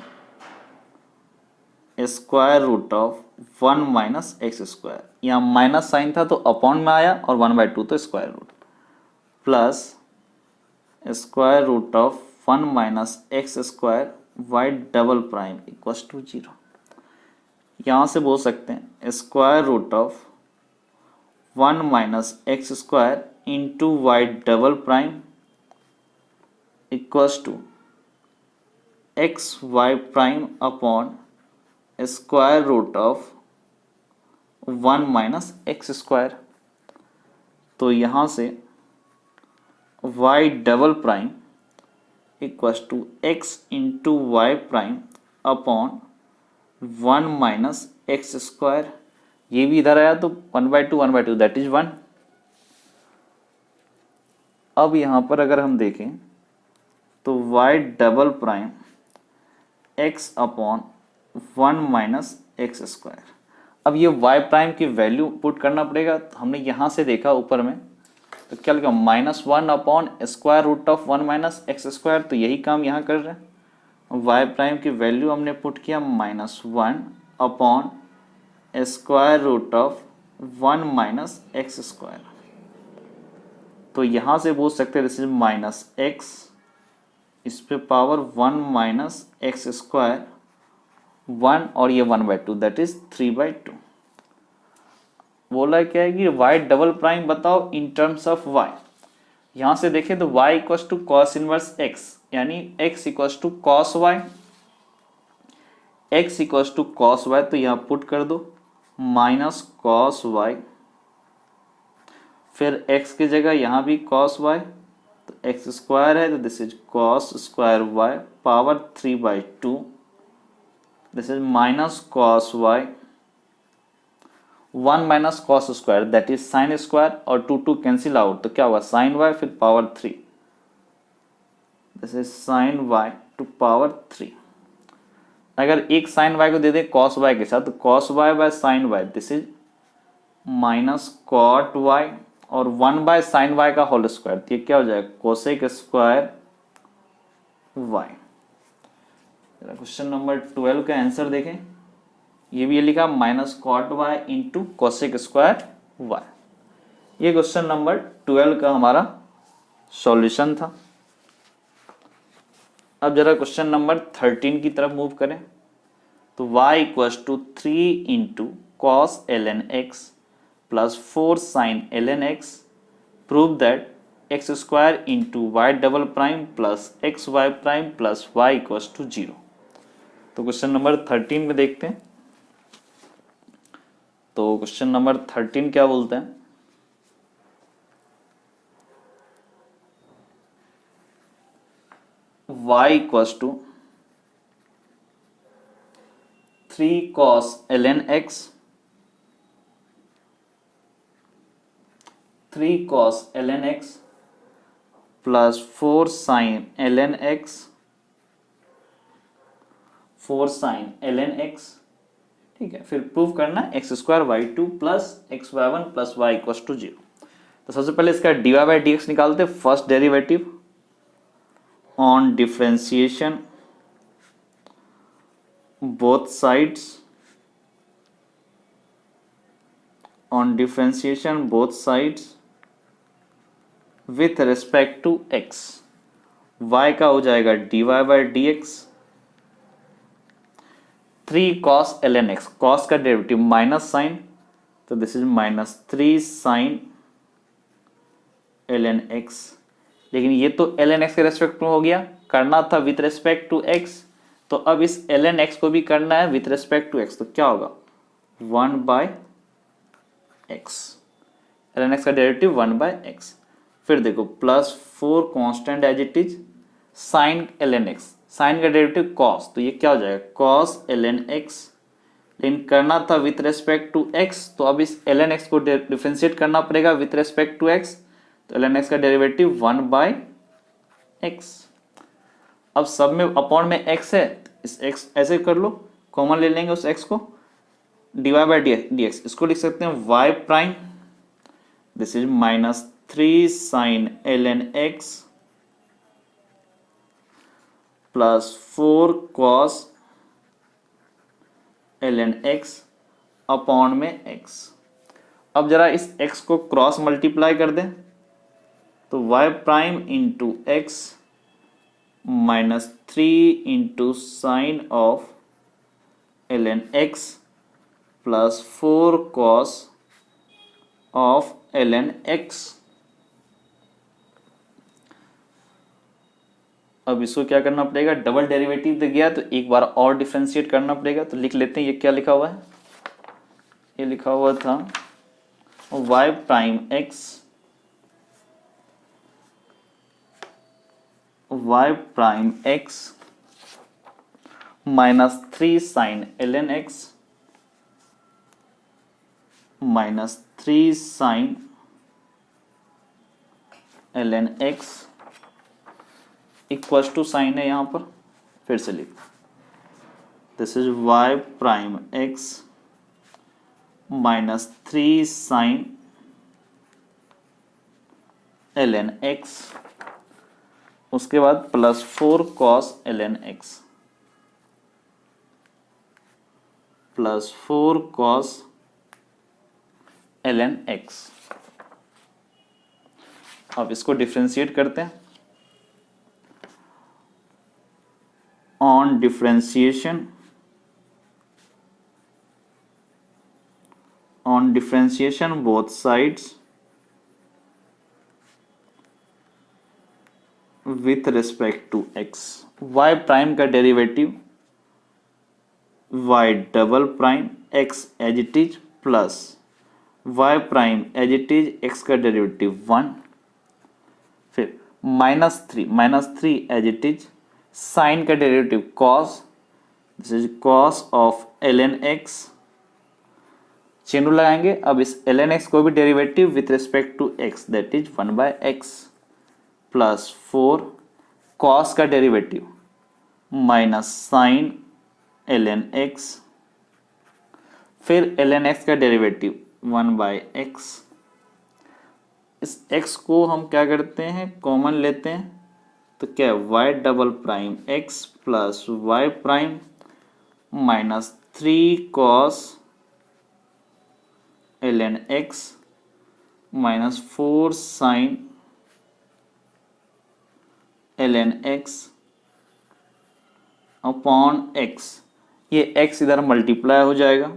square root of 1 minus x square, यहाँ माइनस साइन था तो अपॉन में आया और 1/2 तो square root, plus square root of 1 minus x square y double prime equals to 0। यहाँ से बोल सकते हैं square root of 1 minus x square into Y double prime equals to x y prime upon square root of 1 minus x square. तो यहाँ से y double prime equals to x into y prime upon 1 minus x square, ये भी इधर आया तो 1/2 दैट इज 1। अब यहाँ पर अगर हम देखें तो y double prime x upon 1 minus x square, अब ये y प्राइम की वैल्यू पुट करना पड़ेगा। तो हमने यहाँ से देखा ऊपर में, तो क्या लिखा -1 upon square root of 1 minus x square, तो यही काम यहाँ कर रहे हैं। y प्राइम की वैल्यू हमने पुट किया -1 upon square root of 1 minus x square, तो यहाँ से बोल सकते हैं दिस इज -x, इस पे पावर 1 माइनस एक्स स्क्वायर 1 और ये 1/2 दैट इज 3/2। बोला क्या है कि y डबल प्राइम बताओ इन टर्म्स ऑफ y। यहां से देखें तो y equals to cos inverse x, यानी x equals to cos y, x equals to cos y, तो यहां पुट कर दो माइनस कॉस y, फिर x की जगह यहां भी कॉस y, तो x स्क्वायर है तो this is cos square y power 3/2, this is minus cos y 1 minus cos square that is sine square, और 2 कैंसिल आउट, तो क्या होगा साइन y फिर power 3, this is sine y to power 3। अगर एक साइन y को दे दे कॉस y के साथ, तो cos y by sine y this is minus cot y, और 1 बाय साइन y का होल स्क्वायर, तो ये क्या हो जाएगा cosec square y। Question number 12 का आंसर देखें, ये भी ये लिखा minus cot y into cosec square y। ये क्वेश्चन नंबर 12 का हमारा सॉल्यूशन था। अब जरा क्वेश्चन नंबर 13 की तरफ मूव करें, तो y equals to 3 into cos ln x plus 4 sine ln x, prove that x square into Y double prime plus x y prime plus y equals to 0। तो क्वेश्चन नंबर 13 में देखते हैं, तो क्वेश्चन नंबर 13 क्या बोलते हैं, y equals to 3 cos ln x, 3 cos ln x plus 4 sin ln x, 4 sin ln x, ठीक है। फिर प्रूव करना x square y two plus x y one plus y equals to 0। तो सबसे पहले इसका dy बाई डी एक्स निकालते, first derivative on differentiation both sides, on differentiation both sides with respect to x, y का हो जाएगा dy by D x, 3 cos ln x, cos का डेरिवेटिव माइनस साइन, तो this is -3 sine ln x, लेकिन ये तो ln x के रेस्पेक्ट में हो गया, करना था विथ रेस्पेक्ट टू x, तो अब इस ln x को भी करना है विथ रेस्पेक्ट टू x, तो क्या होगा 1/x, ln x का डेरिवेटिव 1/x। फिर देखो plus 4 constant as it is sine ln x, sine का डेरिवेटिव cos, तो ये क्या हो जाएगा cos ln x, लेकिन करना था विथ रेस्पेक्ट टू x, तो अब इस ln x को डिफरेंशिएट करना पड़ेगा विथ रेस्पेक्ट टू x, तो ln x का डेरिवेटिव 1/x। अब सब में अपॉन में x है, इस x ऐसे कर लो, कॉमन ले लेंगे उस x को, dy/dx, इसको लिख सकते हैं y prime, this is -3 sin ln x plus 4 cos ln x upon में x। अब जरा इस x को क्रॉस मल्टीप्लाई कर दें तो y prime into x -3 into sine of ln x plus 4 cos of ln x। अब इसको क्या करना पड़ेगा, डबल डेरिवेटिव दे गया तो एक बार और डिफरेंशिएट करना पड़ेगा। तो लिख लेते हैं ये क्या लिखा हुआ है, ये लिखा हुआ था y prime x -3 sin ln x -3 sin ln x equals to sine है यहां पर, फिर से लिख, this is y prime x -3 sin ln x, उसके बाद plus 4 cos ln x plus 4 cos ln x। अब इसको डिफरेंशिएट करते हैं। On differentiation both sides with respect to x, y prime का derivative y double prime x as it is plus y prime as it is x का डेरिवेटिव 1, फिर -3 एज इट इज साइन का derivative cos, this is cos of ln x, chain rule लगाएंगे। अब इस ln x को भी derivative with respect to x, that is 1/x plus 4 cos का derivative minus sine ln x, फिर ln x का डेरिवेटिव 1/x। इस x को हम क्या करते हैं, कॉमन लेते हैं, तो क्या है y double prime x plus y prime -3 cos ln x -4 sin ln x upon x, ये x इधर मल्टीप्लाई हो जाएगा,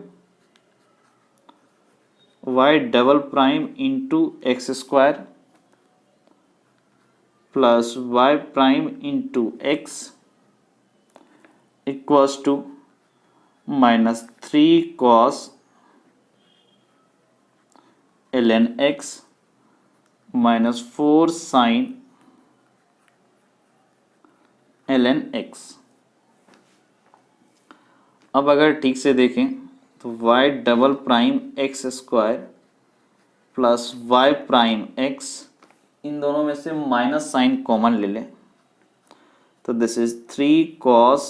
y double prime into x square plus y prime into x equals to -3 cos ln x -4 sin ln x। अब अगर ठीक से देखें तो y double prime x square plus y prime x, इन दोनों में से माइनस साइन कॉमन ले लें तो this is 3 cos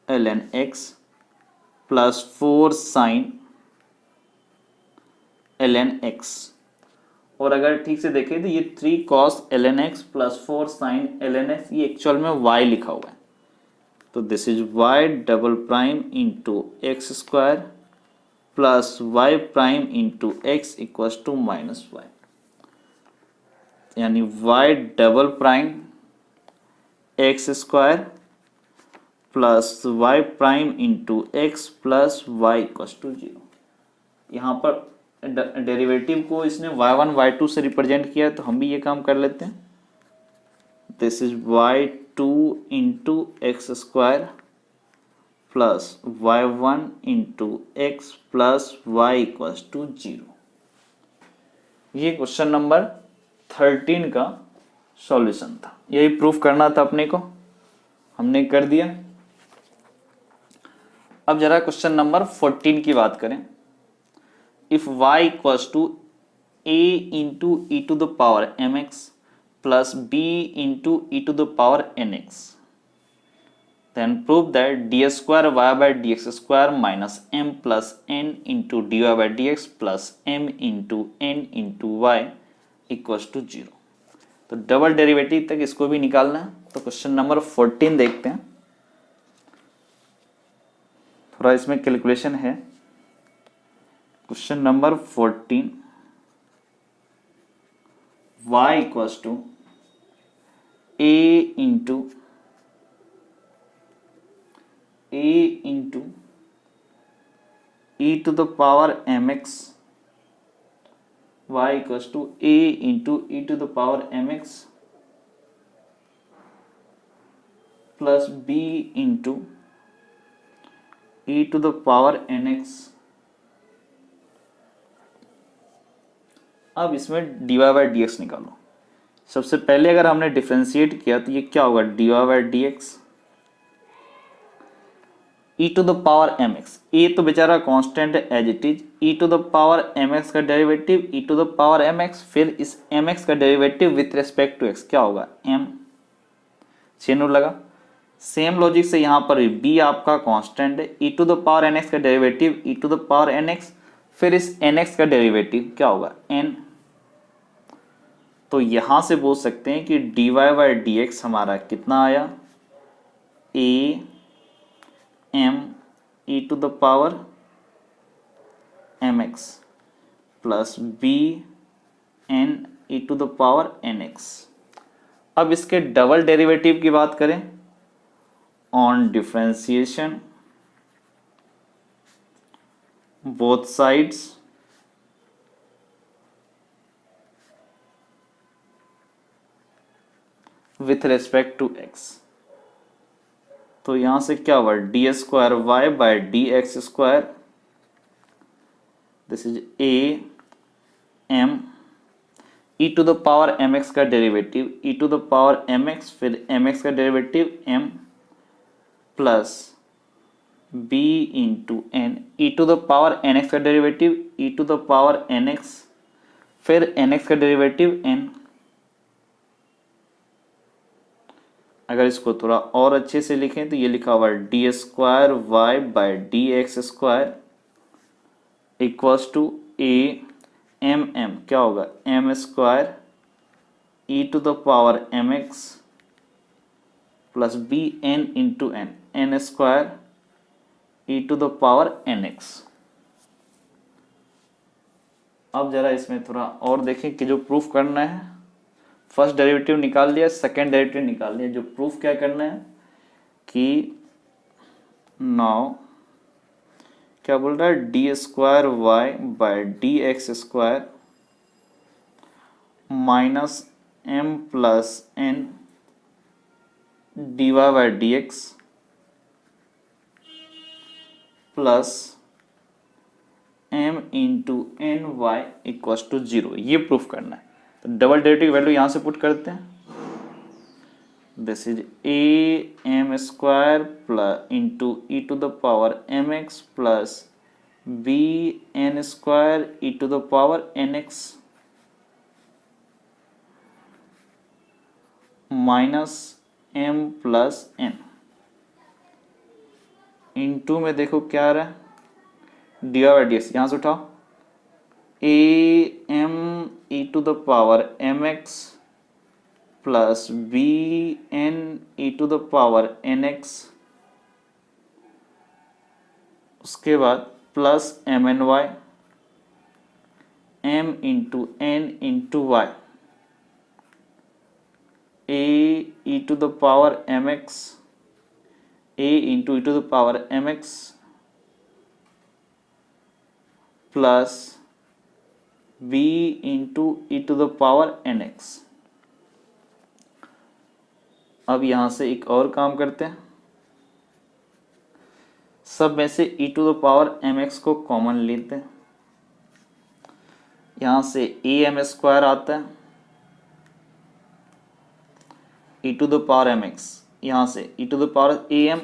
ln x plus 4 sin ln x। और अगर ठीक से देखें तो ये 3 cos ln x plus 4 sin ln x, ये एक्चुअल में y लिखा हुआ है, तो this is y double prime into x square plus y prime into x equals to -y, यानी y double prime x square plus y prime into x plus y equals to 0। यहाँ पर डेरिवेटिव को इसने y1 y2 से रिप्रेजेंट किया, तो हम भी ये काम कर लेते हैं, this is y2 into x square plus y1 into x plus y equals to 0। ये क्वेश्चन नंबर 13 का सॉल्यूशन था, यही प्रूफ करना था अपने को, हमने कर दिया। अब जरा क्वेश्चन नंबर 14 की बात करें। If y equals to a into e to the power M x plus b into e to the power N x, then prove that d square y by dx square minus m plus n into dy by dx plus m into n into y equals to 0। तो डबल डेरिवेटिव तक इसको भी निकालना है। तो क्वेश्चन नंबर 14 देखते हैं, थोड़ा इसमें कैलकुलेशन है। Question number 14, y equals to a into e to the power mx, y equals to a into e to the power mx plus b into e to the power nx। अब इसमें dy by dx निकालो। सबसे पहले अगर हमने डिफरेंशिएट किया तो ये क्या होगा, dy by dx e to the power mx, a तो बेचारा कांस्टेंट है as it is, e to the power mx का derivative e to the power mx, फिर इस mx का derivative with respect to x क्या होगा, m। चिन्ह लगा। सेम लॉजिक से यहां पर b आपका कांस्टेंट है, e to the power nx का derivative e to the power nx, फिर इस nx का डेरिवेटिव क्या होगा, n। तो यहां से बोल सकते हैं कि dy by dx हमारा कितना आया, a m e to the power mx plus b n e to the power nx। अब इसके डबल डेरिवेटिव की बात करें, on differentiation both sides with respect to x, तो यहां से क्या हुआ, D square Y by D x square, this is A M E to the power M X का derivative E to the power M X, फिर एम एक्स का derivative M plus B into N E to the power N x का derivative E to the power N X, फिर एन एक्स का डेरिवेटिव एन। अगर इसको थोड़ा और अच्छे से लिखें तो ये लिखा हुआ D square Y by D x square equals to a m m क्या होगा, m square e to the power M x plus b n into n, n square e to the power N x. अब जरा इसमें थोड़ा और देखें कि जो प्रूफ करना है, फर्स्ट डेरिवेटिव निकाल लिया, सेकेंड डेरिवेटिव निकाल लिया, जो प्रूफ क्या करना है कि नाउ क्या बोल रहा है, d square Y by D x square minus M plus n d y by D x plus m into n y equals to 0, ये प्रूफ करना है। तो डबल डेरिवेटिव वैल्यू यहां से पुट करते हैं, this is A M square plus into e to the power M x plus b n square e to the power N x minus M plus N, into में देखो क्या आ रहा है, डी बाई डी एक्स यहां से उठाओ, a M E to the power M x plus b n E to the power N x, उसके बाद plus m n y m into n into y, a e to the power M x, a into e to the power M x plus b into e to the power N x. अब यहां से एक और काम करते हैं, सब में से E to the power M X को कॉमन लेते हैं, यहां से ए एम स्क्वायर आता है E to the power M X, यहां से E to the power A M,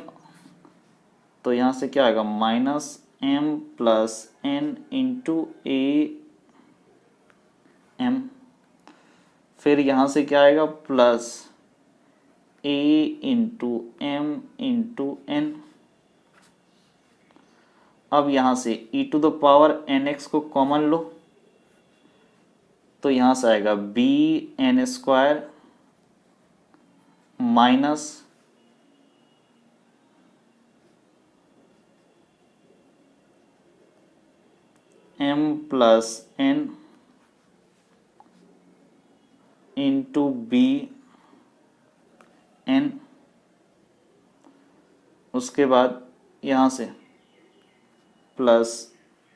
तो यहां से क्या आएगा minus M plus N into A फिर यहाँ से क्या आएगा plus a into M into N. अब यहाँ से e to the power nx को कॉमन लो तो यहाँ से आएगा b n square minus m plus n into b n. उसके बाद यहाँ से प्लस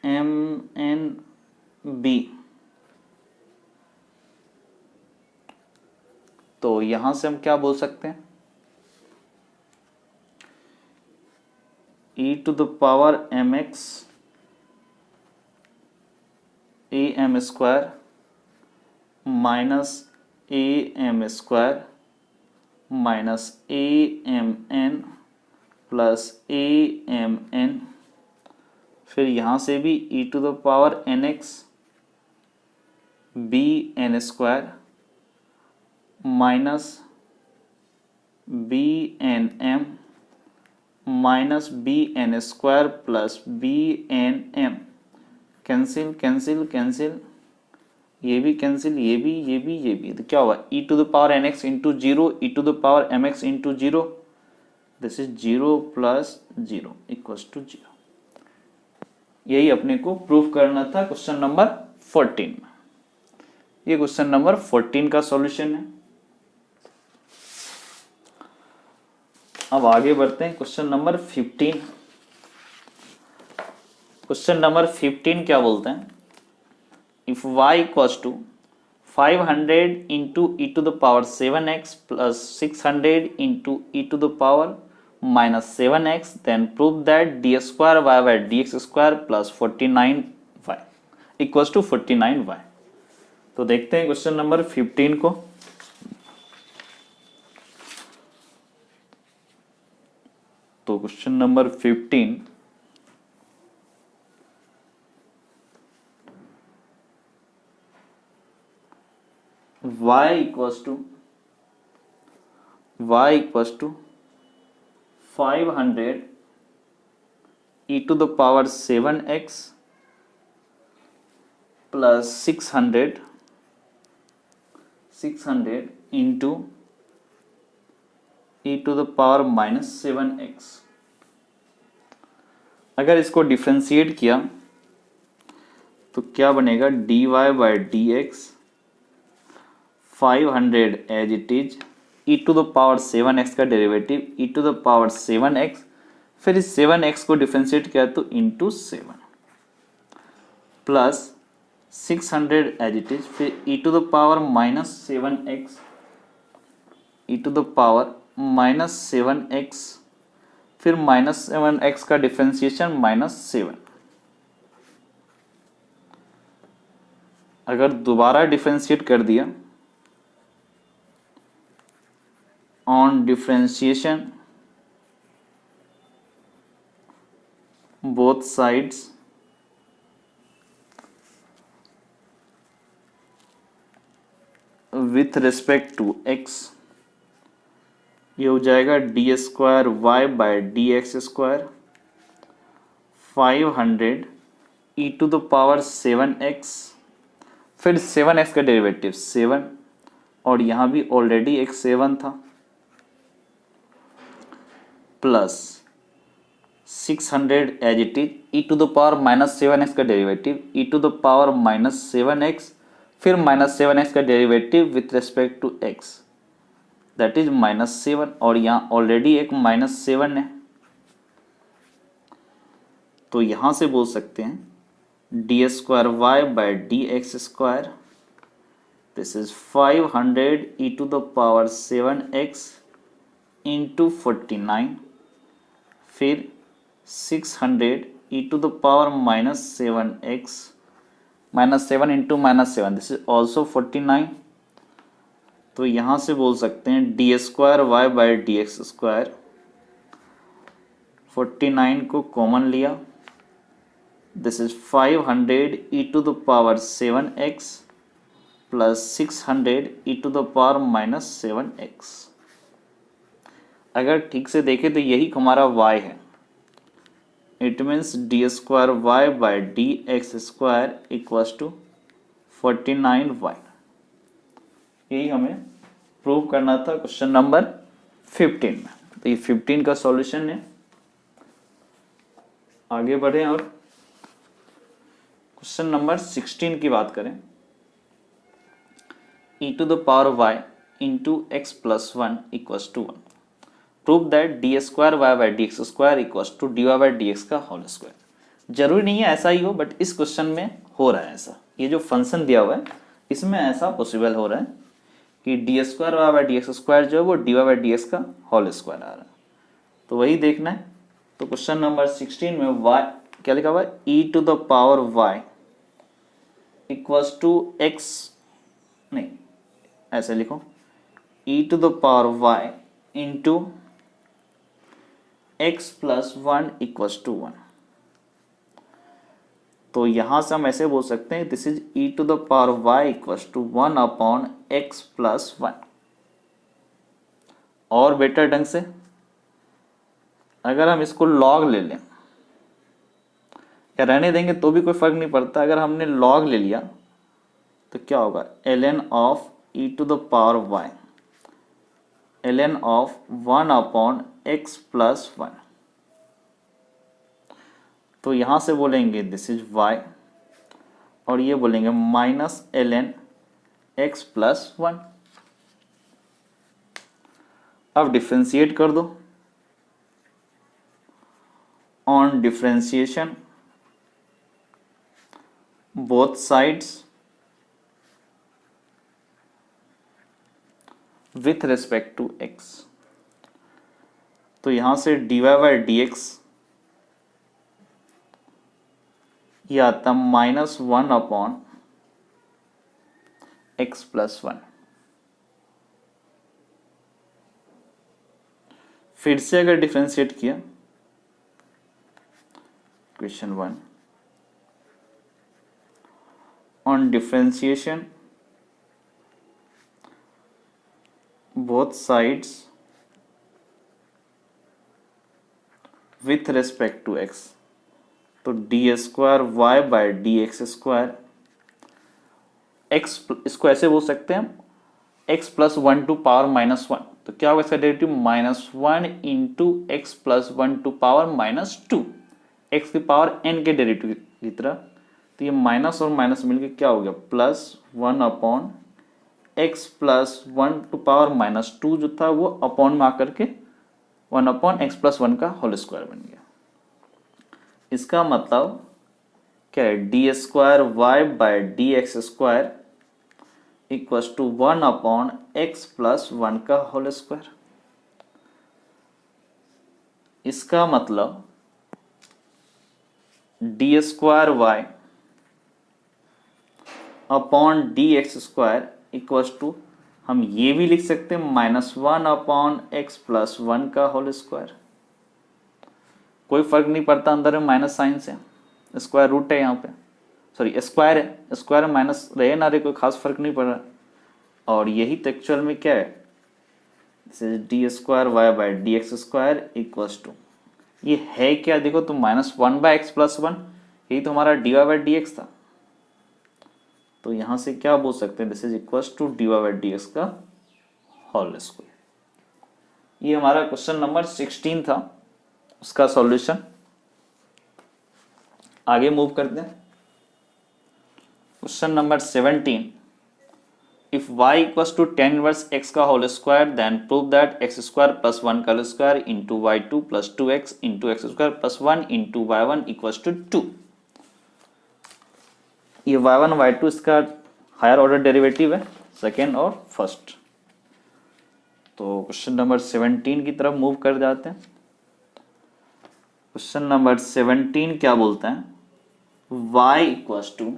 एम एन बी। तो यहाँ से हम क्या बोल सकते हैं e to the power M x a M square minus a M square minus a m n plus a m n. फिर यहाँ से भी e to the power N x b n square minus b n m minus b n square plus b n m. Cancel cancel cancel, ये भी कैंसिल, ये भी ये भी ये भी। तो क्या हुआ e to the power N x into zero e to the power M x into zero. This is 0 plus 0 equals to 0। यही अपने को प्रूव करना था क्वेश्चन नंबर 14 में। ये क्वेश्चन नंबर 14 का सॉल्यूशन है। अब आगे बढ़ते हैं क्वेश्चन नंबर 15। क्वेश्चन नंबर 15 क्या बोलते हैं, if y equals to 500 into e to the power 7x plus 600 into e to the power minus 7x then prove that d square y by D x square plus 49y equals to 49y। तो देखते हैं क्वेश्चन नंबर 15 को। तो question number 15 y equals to 500 e to the power 7x plus 600 into e to the power minus 7x। अगर इसको डिफ्रेंशिएट किया तो क्या बनेगा dy by D x 500 as it is e to the power 7x का derivative e to the power 7x, फिर इस 7x को डिफ्रेंशिएट किया तो into 7 plus 600 as it is, फिर e to the power minus 7x e to the power minus 7x, फिर माइनस 7x का डिफ्रेंशिएशन -7। अगर दोबारा डिफ्रेंशिएट कर दिया on differentiation both sides with respect to x, ये हो जाएगा d square y by D x square 500 e to the power 7x, फिर 7x का डेरिवेटिव 7 और यहाँ भी ऑलरेडी एक 7 था, plus 600 as it is e to the power minus 7x का derivative E to the power minus 7x, फिर माइनस 7x का derivative with respect to x that is -7 और यहाँ ऑलरेडी एक -7 है। तो यहाँ से बोल सकते हैं d square y by D x square, this is 500 e to the power 7x into 49, फिर 600 e to the power -7x -7 into -7, this is also 49। तो यहाँ से बोल सकते हैं d square y by D x square, 49 को कॉमन लिया, this is 500 e to the power 7x plus 600 e to the power minus 7x। अगर ठीक से देखें तो यही हमारा y है। It means d square y by D x square equals to 49y। यही हमें प्रूव करना था क्वेश्चन नंबर 15 में। तो ये 15 का सॉल्यूशन है। आगे बढ़े और क्वेश्चन नंबर 16 की बात करें। e to the power y into x plus 1 equals to 1। Prove that d square y by D x square equals to d Y by D x का होल स्क्वायर। जरूरी नहीं है ऐसा ही हो, बट इस क्वेश्चन में हो रहा है ऐसा। ये जो फंक्शन दिया हुआ है इसमें ऐसा पॉसिबल हो रहा है कि d square y by D x square जो है वो d Y by D x का होल स्क्वायर आ रहा है। तो वही देखना है। तो क्वेश्चन नंबर 16 में y क्या लिखा हुआ है, e to the power y equals to x, नहीं ऐसे लिखो, e to the power y into x plus 1 equals to 1। तो यहां से हम ऐसे बोल सकते हैं this is e to the power y equals to 1 upon x plus 1। और बेटर ढंग से अगर हम इसको लॉग ले लें या रहने देंगे तो भी कोई फर्क नहीं पड़ता। अगर हमने लॉग ले लिया तो क्या होगा, ln of e to the power y ln of 1 upon x plus 1। तो यहां से बोलेंगे दिस इज y और ये बोलेंगे माइनस ln x प्लस 1। अब डिफ्रेंशिएट कर दो। On differentiation both sides with respect to x। तो यहां से dy बाई डी एक्स ये आता माइनस 1 अपॉन एक्स प्लस 1। फिर से अगर डिफ्रेंशिएट किया question 1 on differentiation both sides with respect to x। तो D square y by D x square, x इसको ऐसे बोल सकते हैं x plus 1 to power minus 1। तो क्या होगा इसका derivative, minus 1 into x plus 1 to power minus 2, x की पावर n के डेरिवेटिव की तरह। तो ये माइनस और माइनस मिलके क्या हो गया, plus 1 upon x plus 1 to power minus 2 जो था वो अपॉन में आकर के 1 अपॉन एक्स प्लस 1 का होल स्क्वायर बन गया। इसका मतलब क्या है, d square y by D x square equals to 1 upon x plus 1 का होल स्क्वायर। इसका मतलब d square y upon d x square equals to, हम ये भी लिख सकते हैं माइनस 1 अपॉन एक्स प्लस 1 का होल स्क्वायर। कोई फर्क नहीं पड़ता, अंदर में माइनस साइन से, स्क्वायर रूट है यहाँ पे, सॉरी स्क्वायर है, स्क्वायर माइनस रहे ना रहे कोई खास फर्क नहीं पड़ रहा। और यही तो एक्चुअल में क्या है, d square y by D x square equals to, ये है क्या देखो तो माइनस 1 बाई एक्स प्लस 1, यही तो हमारा d Y by D x था। तो यहां से क्या बोल सकते हैं, this is equals to d Y by D x का होल स्क्वायर। ये हमारा क्वेश्चन नंबर 16 था, उसका सॉल्यूशन। आगे मूव करते हैं question number 17। If y equals to tan inverse x का whole square then prove that x square plus 1 का whole square into y2 plus 2x into x square plus 1 into y1 equals to 2। ये y1 y2 इसका हायर ऑर्डर डेरिवेटिव है, सेकेंड और फर्स्ट। तो क्वेश्चन नंबर 17 की तरफ मूव कर जाते हैं। क्वेश्चन नंबर 17 क्या बोलते हैं, y equals to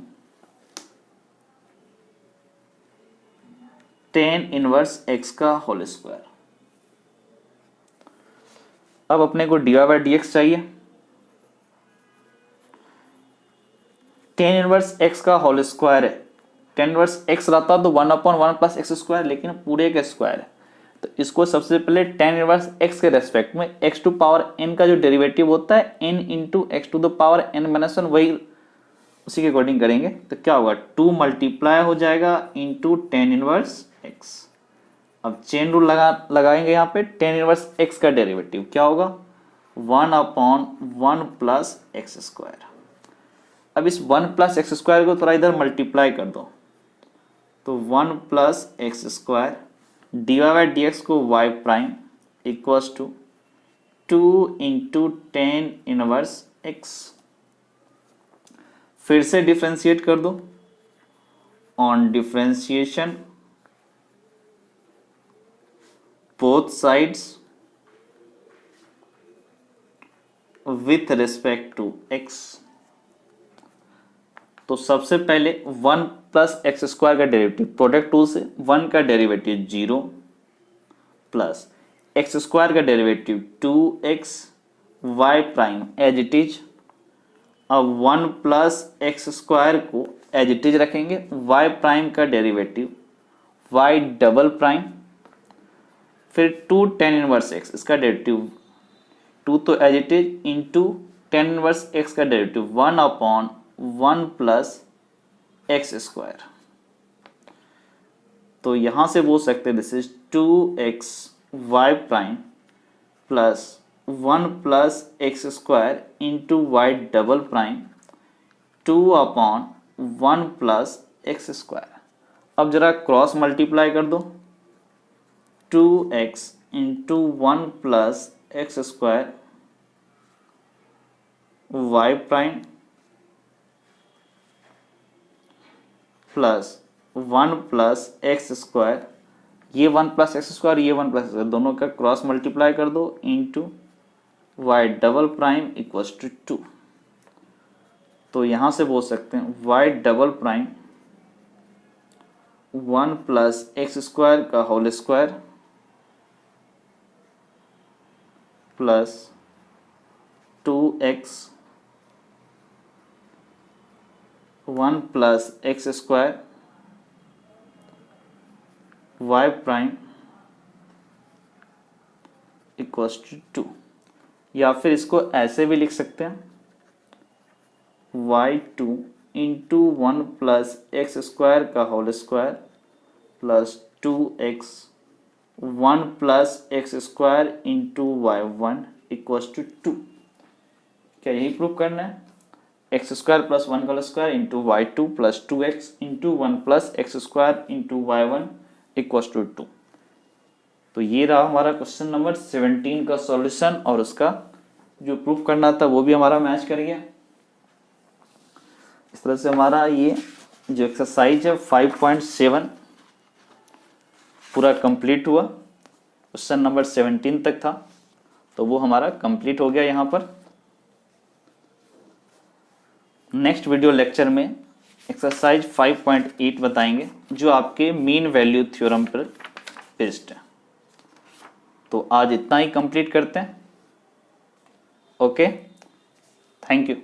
tan inverse x का होल स्क्वायर। अब अपने को dy बाई डी एक्स चाहिए। tan इनवर्स x का होल स्क्वायर है, टेन इनवर्स एक्स रहता तो 1/1 प्लस एक्स स्क्वायर, लेकिन पूरे का स्क्वायर है, तो इसको सबसे पहले टेन इनवर्स एक्स के रेस्पेक्ट में एक्स टू पावर एन का जो डेरिवेटिव होता है n into x to the power n minus one, वही उसी के अकॉर्डिंग करेंगे। तो क्या होगा, 2 मल्टीप्लाई हो जाएगा इंटू टेन इनवर्स एक्स। अब चेन रूल लगाएंगे यहाँ पे, टेन इनवर्स एक्स का डेरिवेटिव क्या होगा, 1/1 प्लस एक्स स्क्वायर। अब इस 1 प्लस एक्स स्क्वायर को थोड़ा इधर मल्टीप्लाई कर दो, तो 1 plus x square D Y by D x को Y prime equals to 2 into tan inverse X. फिर से डिफ्रेंशिएट कर दो, on differentiation both sides with respect to x. तो सबसे पहले 1 प्लस एक्स स्क्वायर का डेरिवेटिव, प्रोडक्ट टूल से 1 का डेरिवेटिव 0 प्लस एक्स स्क्वायर का derivative 2x Y prime as it is. अब 1 प्लस एक्स स्क्वायर को एज इट इज रखेंगे, वाई प्राइम का डेरिवेटिव वाई डबल प्राइम, फिर 2 टेन इनवर्स एक्स, इसका डेरिवेटिव 2 तो as it is into tan inverse x का डेरिवेटिव 1/1 प्लस एक्स स्क्वायर। तो यहां से बोल सकते हैं this is 2x Y prime plus 1 plus x square into Y double prime 2/1 plus x square. अब जरा क्रॉस मल्टीप्लाई कर दो, 2x into 1 plus x square Y prime plus 1 plus x square, ये 1 प्लस एक्स स्क्वायर, ये 1 प्लस एक्स स्क्वायर, दोनों का क्रॉस मल्टीप्लाई कर दो into Y double prime equals to 2। तो यहां से बोल सकते हैं Y double prime 1 plus x square का whole square plus 2x 1 plus x square Y prime equals to 2। या फिर इसको ऐसे भी लिख सकते हैं y2 into 1 plus x square का whole square plus 2x 1 plus x square into y1 equals to 2। क्या यही प्रूव करना है, एक्स स्क्वायर प्लस 1 का whole square into y2 plus 2x into 1 plus x square into y1 equals to 2। तो ये रहा हमारा क्वेश्चन नंबर 17 का सॉल्यूशन, और उसका जो प्रूफ करना था वो भी हमारा मैच कर गया। इस तरह से हमारा ये जो एक्सरसाइज है 5.7 पूरा कंप्लीट हुआ। क्वेश्चन नंबर 17 तक था, तो वो हमारा कंप्लीट हो गया। यहाँ पर नेक्स्ट वीडियो लेक्चर में एक्सरसाइज 5.8 बताएंगे, जो आपके मीन वैल्यू थ्योरम पर बेस्ड है। तो आज इतना ही कंप्लीट करते हैं। Okay, thank you.